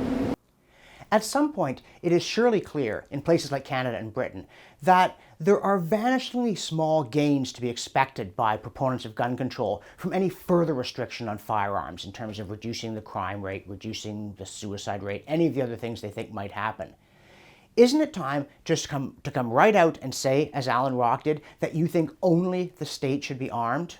Speaker 1: At some point, it is surely clear in places like Canada and Britain that there are vanishingly small gains to be expected by proponents of gun control from any further restriction on firearms in terms of reducing the crime rate, reducing the suicide rate, any of the other things they think might happen. Isn't it time just to come right out and say, as Alan Locke did, that you think only the state should be armed?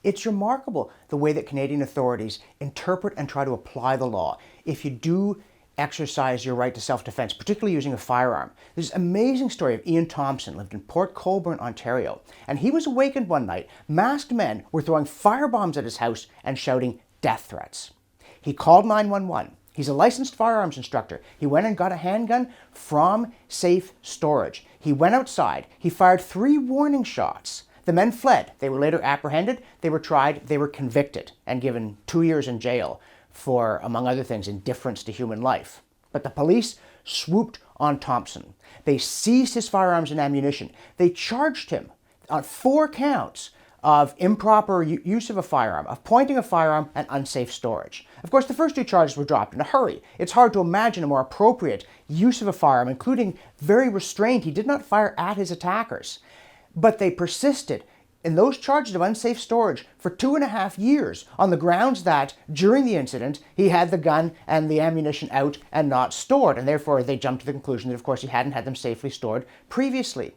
Speaker 1: It's remarkable the way that Canadian authorities interpret and try to apply the law if you do exercise your right to self-defense, particularly using a firearm. There's an amazing story of Ian Thompson, lived in Port Colborne, Ontario, and he was awakened one night. Masked men were throwing firebombs at his house and shouting death threats. He called 911. He's a licensed firearms instructor. He went and got a handgun from safe storage. He went outside. He fired 3 warning shots. The men fled. They were later apprehended, they were tried, they were convicted and given 2 years in jail for, among other things, indifference to human life. But the police swooped on Thompson. They seized his firearms and ammunition. They charged him on 4 counts of improper use of a firearm, of pointing a firearm, and unsafe storage. Of course, the first 2 charges were dropped in a hurry. It's hard to imagine a more appropriate use of a firearm, including very restrained. He did not fire at his attackers. But they persisted in those charges of unsafe storage for 2.5 years on the grounds that during the incident he had the gun and the ammunition out and not stored, and therefore they jumped to the conclusion that of course he hadn't had them safely stored previously.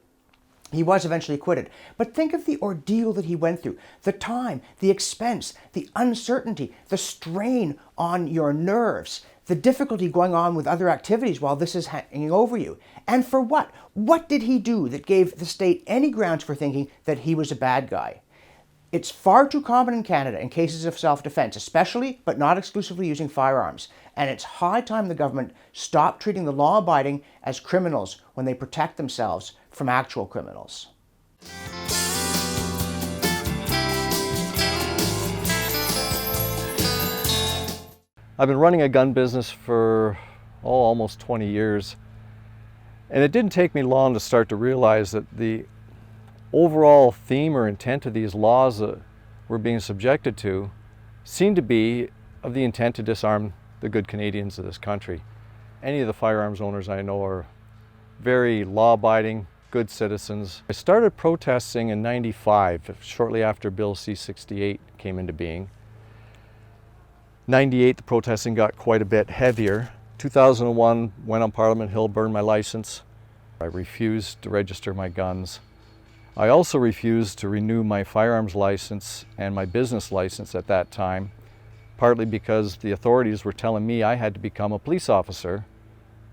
Speaker 1: He was eventually acquitted. But think of the ordeal that he went through, the time, the expense, the uncertainty, the strain on your nerves, the difficulty going on with other activities while this is hanging over you. And for what? What did he do that gave the state any grounds for thinking that he was a bad guy? It's far too common in Canada in cases of self-defense, especially but not exclusively using firearms. And it's high time the government stop treating the law-abiding as criminals when they protect themselves from actual criminals.
Speaker 3: I've been running a gun business for almost 20 years. And it didn't take me long to start to realize that the overall theme or intent of these laws that we're being subjected to seemed to be of the intent to disarm the good Canadians of this country. Any of the firearms owners I know are very law-abiding, good citizens. I started protesting in '95, shortly after Bill C-68 came into being. '98, the protesting got quite a bit heavier. 2001, went on Parliament Hill, burned my license. I refused to register my guns. I also refused to renew my firearms license and my business license at that time, partly because the authorities were telling me I had to become a police officer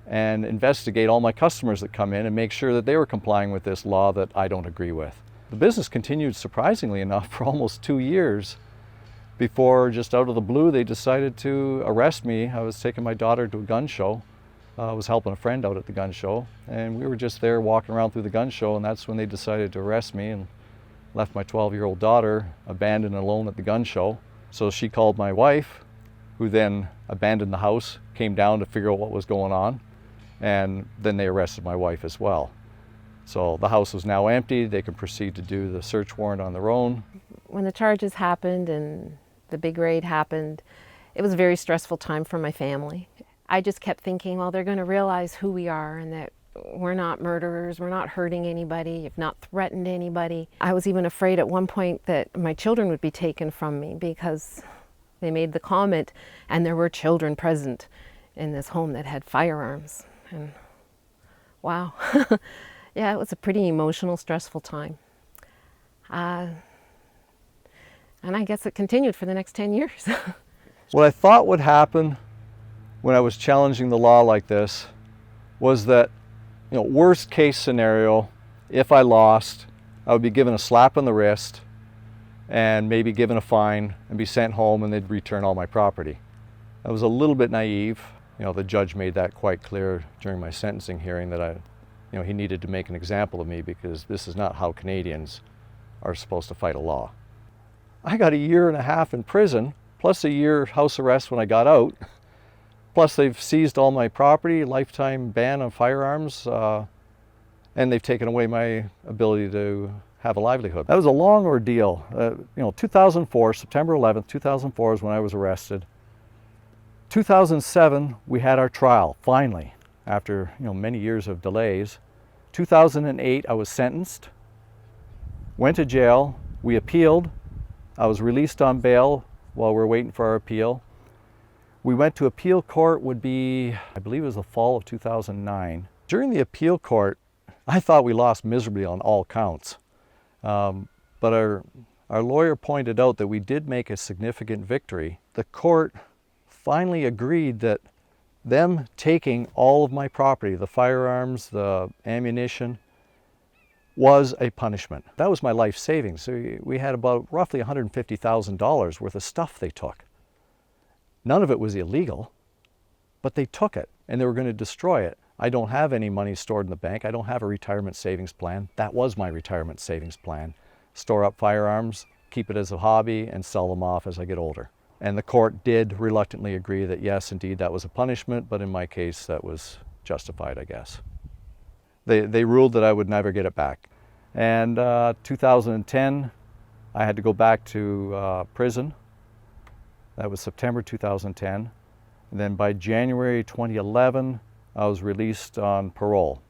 Speaker 3: and investigate all my customers that come in and make sure that they were complying with this law that I don't agree with. The business continued, surprisingly enough, for almost 2 years before, just out of the blue, they decided to arrest me. I was taking my daughter to a gun show. I was helping a friend out at the gun show, and we were just there walking around through the gun show, and that's when they decided to arrest me and left my 12-year-old daughter abandoned and alone at the gun show. So she called my wife, who then abandoned the house, came down to figure out what was going on, and then they arrested my wife as well. So the house was now empty. They could proceed to do the search warrant on their own.
Speaker 4: When the charges happened and the big raid happened, it was a very stressful time for my family. I just kept thinking, well, they're going to realize who we are and that we're not murderers, we're not hurting anybody, you've not threatened anybody. I was even afraid at one point that my children would be taken from me because they made the comment and there were children present in this home that had firearms. And wow, yeah, it was a pretty emotional, stressful time. And I guess it continued for the next 10 years.
Speaker 3: What I thought would happen when I was challenging the law like this was that, worst case scenario, if I lost, I would be given a slap on the wrist and maybe given a fine and be sent home and they'd return all my property. I was a little bit naive. The judge made that quite clear during my sentencing hearing that he needed to make an example of me because this is not how Canadians are supposed to fight a law. I got 1.5 years in prison, plus 1 year house arrest when I got out. Plus they've seized all my property, lifetime ban on firearms, and they've taken away my ability to have a livelihood. That was a long ordeal. 2004, September 11th, 2004 is when I was arrested. 2007, we had our trial, finally, after many years of delays. 2008, I was sentenced, went to jail, we appealed. I was released on bail while we were waiting for our appeal. We went to appeal court, would be, I believe it was the fall of 2009. During the appeal court, I thought we lost miserably on all counts. But our lawyer pointed out that we did make a significant victory. The court finally agreed that them taking all of my property, the firearms, the ammunition, was a punishment. That was my life savings. So we had about roughly $150,000 worth of stuff they took. None of it was illegal, but they took it and they were going to destroy it. I don't have any money stored in the bank. I don't have a retirement savings plan. That was my retirement savings plan. Store up firearms, keep it as a hobby, and sell them off as I get older. And the court did reluctantly agree that yes, indeed, that was a punishment, but in my case, that was justified, I guess. They ruled that I would never get it back. And 2010, I had to go back to prison. That was September 2010. And then by January 2011, I was released on parole.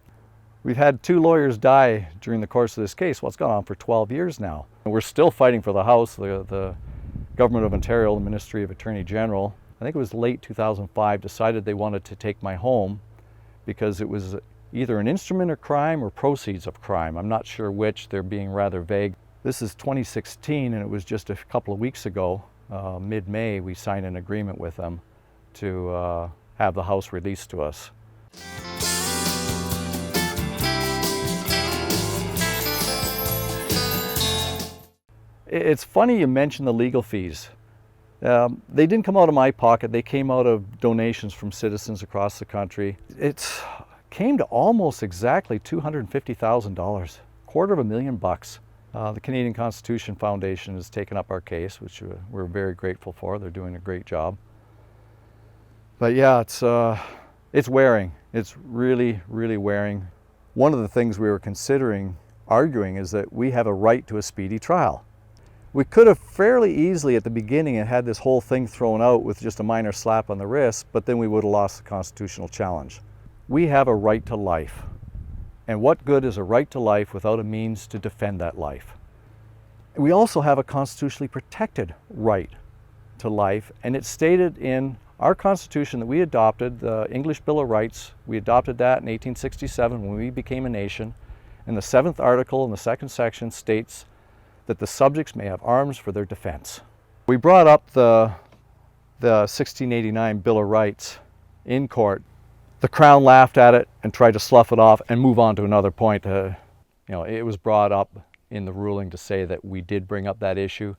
Speaker 3: We've had 2 lawyers die during the course of this case. Well, it's gone on for 12 years now. And we're still fighting for the House. The Government of Ontario, the Ministry of Attorney General, I think it was late 2005, decided they wanted to take my home because it was either an instrument of crime or proceeds of crime. I'm not sure which. They're being rather vague. This is 2016, and it was just a couple of weeks ago, mid-May, we signed an agreement with them to have the house released to us. It's funny you mention the legal fees. They didn't come out of my pocket, they came out of donations from citizens across the country. It came to almost exactly $250,000, $250,000 The Canadian Constitution Foundation has taken up our case, which we're very grateful for. They're doing a great job. But yeah, it's wearing. It's really, really wearing. One of the things we were considering arguing is that we have a right to a speedy trial. We could have fairly easily at the beginning had this whole thing thrown out with just a minor slap on the wrist, but then we would have lost the constitutional challenge. We have a right to life. And what good is a right to life without a means to defend that life? We also have a constitutionally protected right to life, and it's stated in our Constitution that we adopted, the English Bill of Rights. We adopted that in 1867 when we became a nation. And the 7th article in the 2nd section states that the subjects may have arms for their defense. We brought up the 1689 Bill of Rights in court. The Crown laughed at it and tried to slough it off and move on to another point. It was brought up in the ruling to say that we did bring up that issue,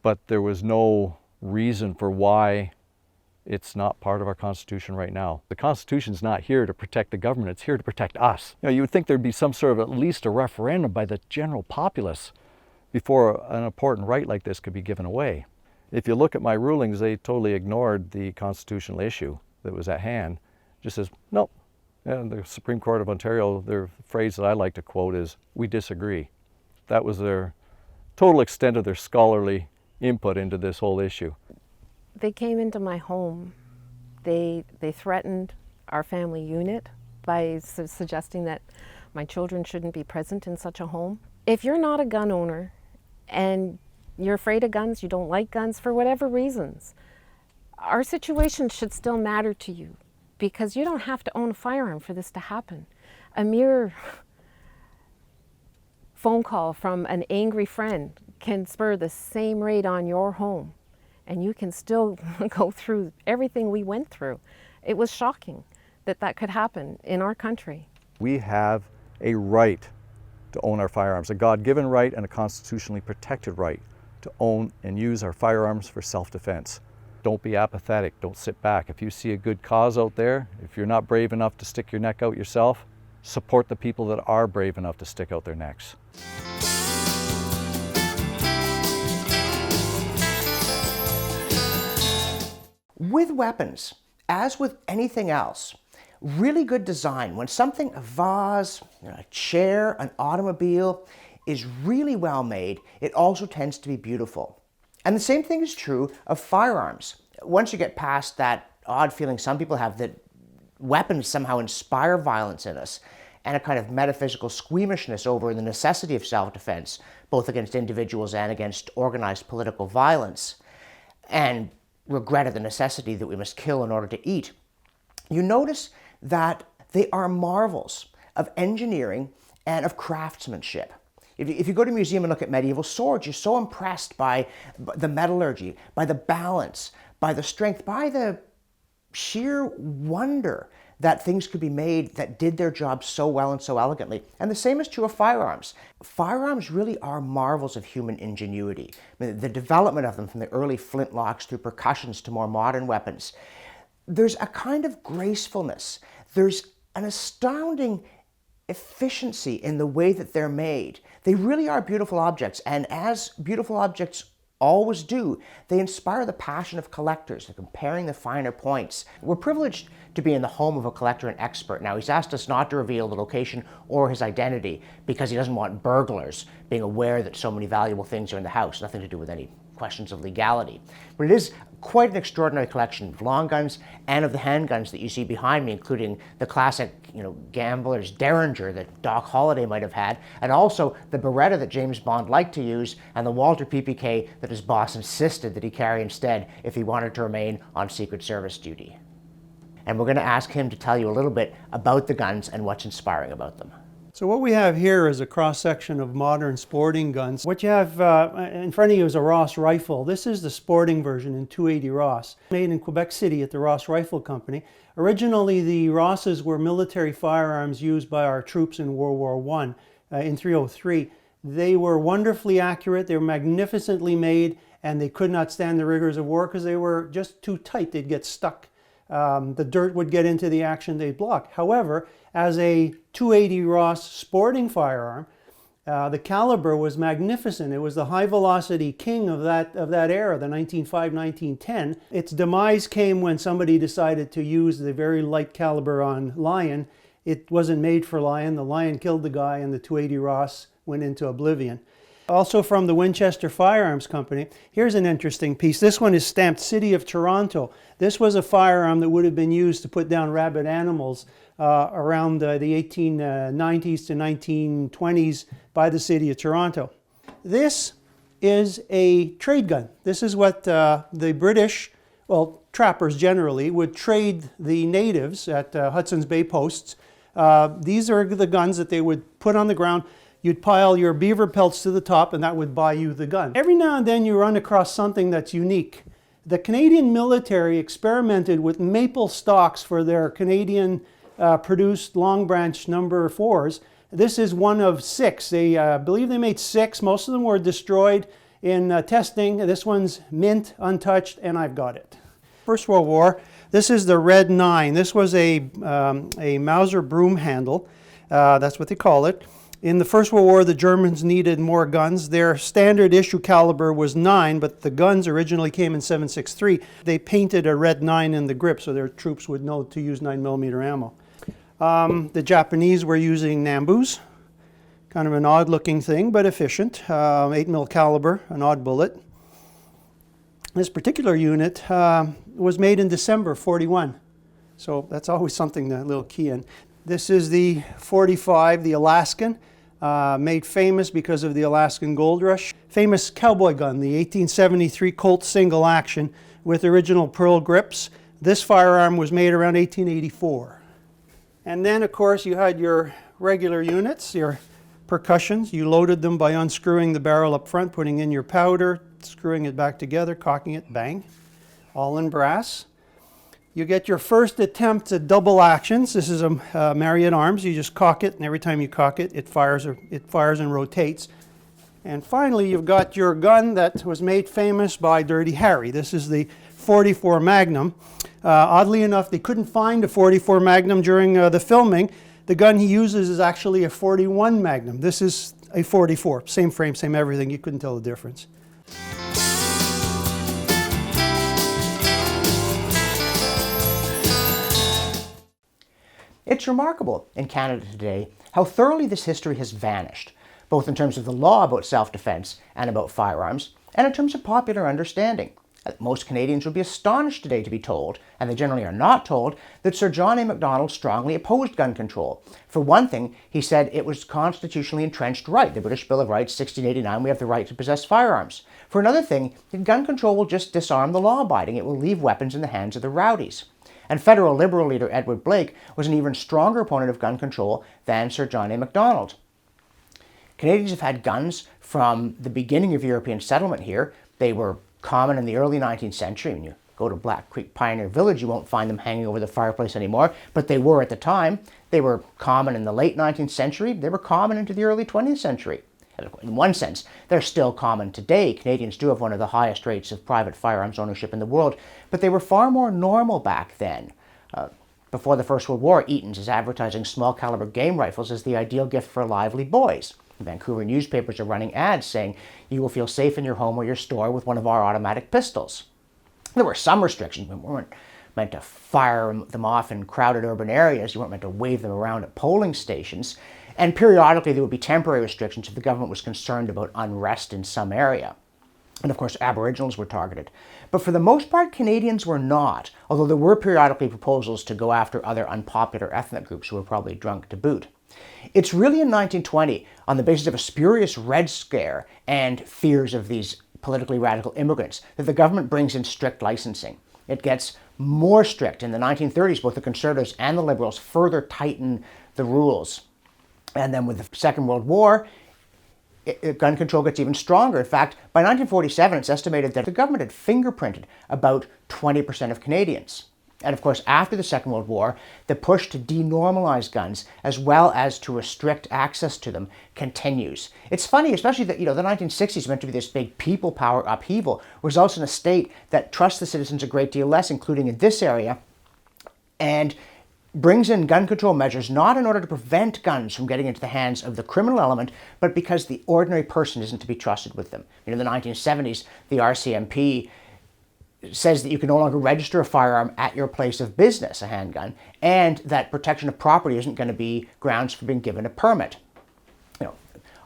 Speaker 3: but there was no reason for why it's not part of our Constitution right now. The Constitution's not here to protect the government, it's here to protect us. You would think there'd be some sort of at least a referendum by the general populace before an important right like this could be given away. If you look at my rulings, they totally ignored the constitutional issue that was at hand. Just says, nope. And the Supreme Court of Ontario, their phrase that I like to quote is, we disagree. That was their total extent of their scholarly input into this whole issue.
Speaker 4: They came into my home. They threatened our family unit by suggesting that my children shouldn't be present in such a home. If you're not a gun owner and you're afraid of guns, you don't like guns for whatever reasons, our situation should still matter to you, because you don't have to own a firearm for this to happen. A mere phone call from an angry friend can spur the same raid on your home, and you can still go through everything we went through. It was shocking that that could happen in our country.
Speaker 3: We have a right to own our firearms, a God-given right and a constitutionally protected right to own and use our firearms for self-defense. Don't be apathetic, don't sit back. If you see a good cause out there, if you're not brave enough to stick your neck out yourself, support the people that are brave enough to stick out their necks.
Speaker 1: With weapons, as with anything else, really good design, when something, a vase, a chair, an automobile, is really well made, it also tends to be beautiful. And the same thing is true of firearms. Once you get past that odd feeling some people have that weapons somehow inspire violence in us, and a kind of metaphysical squeamishness over the necessity of self-defense, both against individuals and against organized political violence, and regret at the necessity that we must kill in order to eat, you notice that they are marvels of engineering and of craftsmanship. If you go to a museum and look at medieval swords, you're so impressed by the metallurgy, by the balance, by the strength, by the sheer wonder that things could be made that did their job so well and so elegantly. And the same is true of firearms. Firearms really are marvels of human ingenuity. I mean, the development of them, from the early flintlocks through percussions to more modern weapons, there's a kind of gracefulness. There's an astounding efficiency in the way that they're made. They really are beautiful objects, and as beautiful objects always do, they inspire the passion of collectors, comparing the finer points. We're privileged to be in the home of a collector and expert. Now, he's asked us not to reveal the location or his identity because he doesn't want burglars being aware that so many valuable things are in the house, nothing to do with any questions of legality. But it is quite an extraordinary collection of long guns and of the handguns that you see behind me, including the classic, gambler's Derringer that Doc Holliday might have had, and also the Beretta that James Bond liked to use, and the Walter PPK that his boss insisted that he carry instead if he wanted to remain on Secret Service duty. And we're going to ask him to tell you a little bit about the guns and what's inspiring about them.
Speaker 5: So what we have here is a cross-section of modern sporting guns. What you have in front of you is a Ross rifle. This is the sporting version in .280 Ross, made in Quebec City at the Ross Rifle Company. Originally, the Rosses were military firearms used by our troops in World War I in 303. They were wonderfully accurate, they were magnificently made, and they could not stand the rigors of war because they were just too tight. They'd get stuck. The dirt would get into the action, they'd block. However, as a .280 Ross sporting firearm, the caliber was magnificent. It was the high-velocity king of that era, the 1905-1910. Its demise came when somebody decided to use the very light caliber on Lion. It wasn't made for Lion. The Lion killed the guy, and the .280 Ross went into oblivion. Also from the Winchester Firearms Company, here's an interesting piece. This one is stamped City of Toronto. This was a firearm that would have been used to put down rabid animals around the 1890s to 1920s by the City of Toronto. This is a trade gun. This is what the British, well, trappers generally, would trade the natives at Hudson's Bay posts. These are the guns that they would put on the ground. You'd pile your beaver pelts to the top and that would buy you the gun. Every now and then you run across something that's unique. The Canadian military experimented with maple stocks for their Canadian produced Long Branch number 4s. This is one of 6. They believe they made 6. Most of them were destroyed in testing. This one's mint, untouched, and I've got it. First World War, this is the Red 9. This was a Mauser broom handle. That's what they call it. In the First World War, the Germans needed more guns. Their standard issue caliber was 9, but the guns originally came in 7.63. They painted a red 9 in the grip so their troops would know to use 9mm ammo. The Japanese were using Nambus, kind of an odd-looking thing, but efficient. 8mm caliber, an odd bullet. This particular unit was made in December 41, so that's always something to little key in. This is the 45, the Alaskan, made famous because of the Alaskan Gold Rush. Famous cowboy gun, the 1873 Colt single action with original pearl grips. This firearm was made around 1884. And then, of course, you had your regular units, your percussions. You loaded them by unscrewing the barrel up front, putting in your powder, screwing it back together, cocking it, bang, all in brass. You get your first attempt at double actions. This is a Marriott Arms. You just cock it, and every time you cock it, it fires and rotates. And finally, you've got your gun that was made famous by Dirty Harry. This is the 44 Magnum. Oddly enough, they couldn't find a 44 Magnum during the filming. The gun he uses is actually a 41 Magnum. This is a 44. Same frame, same everything. You couldn't tell the difference.
Speaker 1: It's remarkable in Canada today how thoroughly this history has vanished, both in terms of the law about self-defense and about firearms, and in terms of popular understanding. Most Canadians would be astonished today to be told, and they generally are not told, that Sir John A. Macdonald strongly opposed gun control. For one thing, he said it was constitutionally entrenched right. The British Bill of Rights, 1689, we have the right to possess firearms. For another thing, gun control will just disarm the law-abiding. It will leave weapons in the hands of the rowdies. And federal Liberal leader Edward Blake was an even stronger opponent of gun control than Sir John A. Macdonald. Canadians have had guns from the beginning of European settlement here. They were common in the early 19th century. When you go to Black Creek Pioneer Village, you won't find them hanging over the fireplace anymore, but they were at the time. They were common in the late 19th century. They were common into the early 20th century. In one sense, they're still common today. Canadians do have one of the highest rates of private firearms ownership in the world, but they were far more normal back then. Before the First World War, Eaton's is advertising small caliber game rifles as the ideal gift for lively boys. Vancouver newspapers are running ads saying, "You will feel safe in your home or your store with one of our automatic pistols." There were some restrictions. We weren't meant to fire them off in crowded urban areas. You weren't meant to wave them around at polling stations. And periodically there would be temporary restrictions if the government was concerned about unrest in some area. And of course, Aboriginals were targeted. But for the most part, Canadians were not, although there were periodically proposals to go after other unpopular ethnic groups who were probably drunk to boot. It's really in 1920, on the basis of a spurious Red Scare and fears of these politically radical immigrants, that the government brings in strict licensing. It gets more strict. In the 1930s, both the Conservatives and the Liberals further tighten the rules. And then with the Second World War, gun control gets even stronger. In fact, by 1947, it's estimated that the government had fingerprinted about 20% of Canadians. And of course, after the Second World War, the push to denormalize guns as well as to restrict access to them continues. It's funny, especially that, the 1960s meant to be this big people power upheaval, results in a state that trusts the citizens a great deal less, including in this area, and brings in gun control measures not in order to prevent guns from getting into the hands of the criminal element, but because the ordinary person isn't to be trusted with them. In the 1970s, the RCMP says that you can no longer register a firearm at your place of business, a handgun, and that protection of property isn't going to be grounds for being given a permit.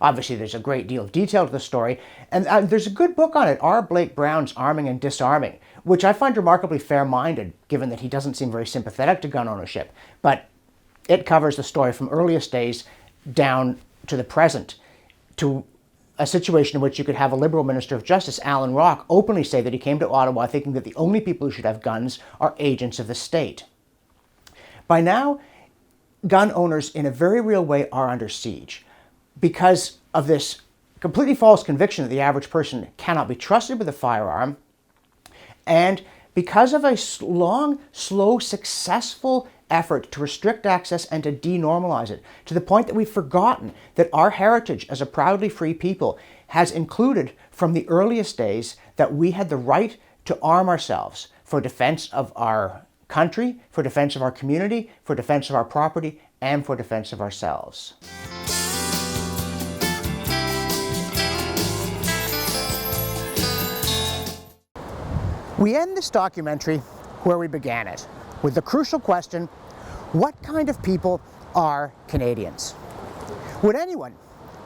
Speaker 1: Obviously, there's a great deal of detail to the story, and there's a good book on it, R. Blake Brown's Arming and Disarming, which I find remarkably fair-minded, given that he doesn't seem very sympathetic to gun ownership. But it covers the story from earliest days down to the present, to a situation in which you could have a Liberal Minister of Justice, Alan Locke, openly say that he came to Ottawa thinking that the only people who should have guns are agents of the state. By now, gun owners in a very real way are under siege because of this completely false conviction that the average person cannot be trusted with a firearm, and because of a long, slow, successful effort to restrict access and to denormalize it, to the point that we've forgotten that our heritage as a proudly free people has included from the earliest days that we had the right to arm ourselves for defense of our country, for defense of our community, for defense of our property, and for defense of ourselves. We end this documentary where we began it, with the crucial question, what kind of people are Canadians? Would anyone,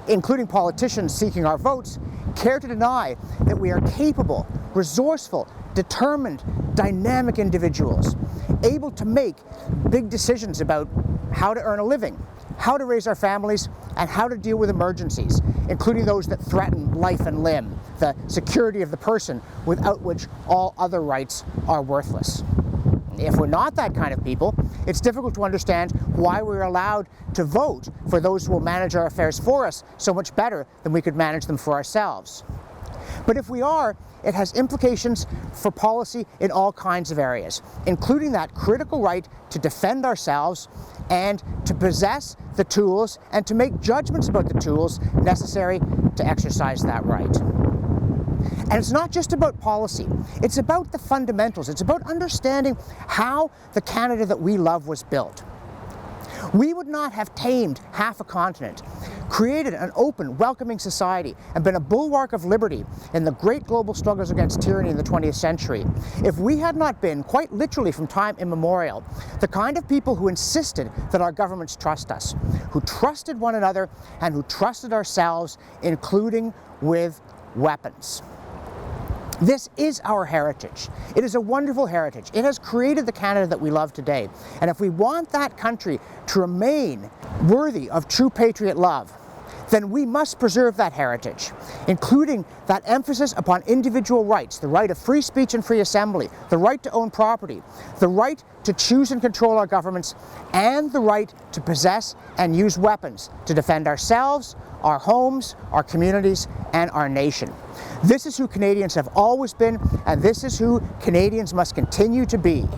Speaker 1: including politicians seeking our votes, care to deny that we are capable, resourceful, determined, dynamic individuals, able to make big decisions about how to earn a living, how to raise our families, and how to deal with emergencies, including those that threaten life and limb, the security of the person, without which all other rights are worthless? If we're not that kind of people, it's difficult to understand why we're allowed to vote for those who will manage our affairs for us so much better than we could manage them for ourselves. But if we are, it has implications for policy in all kinds of areas, including that critical right to defend ourselves and to possess the tools and to make judgments about the tools necessary to exercise that right. And it's not just about policy, it's about the fundamentals. It's about understanding how the Canada that we love was built. We would not have tamed half a continent, created an open, welcoming society, and been a bulwark of liberty in the great global struggles against tyranny in the 20th century if we had not been, quite literally from time immemorial, the kind of people who insisted that our governments trust us, who trusted one another, and who trusted ourselves, including with weapons. This is our heritage. It is a wonderful heritage. It has created the Canada that we love today. And if we want that country to remain worthy of true patriot love, then we must preserve that heritage, including that emphasis upon individual rights, the right of free speech and free assembly, the right to own property, the right to choose and control our governments, and the right to possess and use weapons to defend ourselves, our homes, our communities, and our nation. This is who Canadians have always been, and this is who Canadians must continue to be.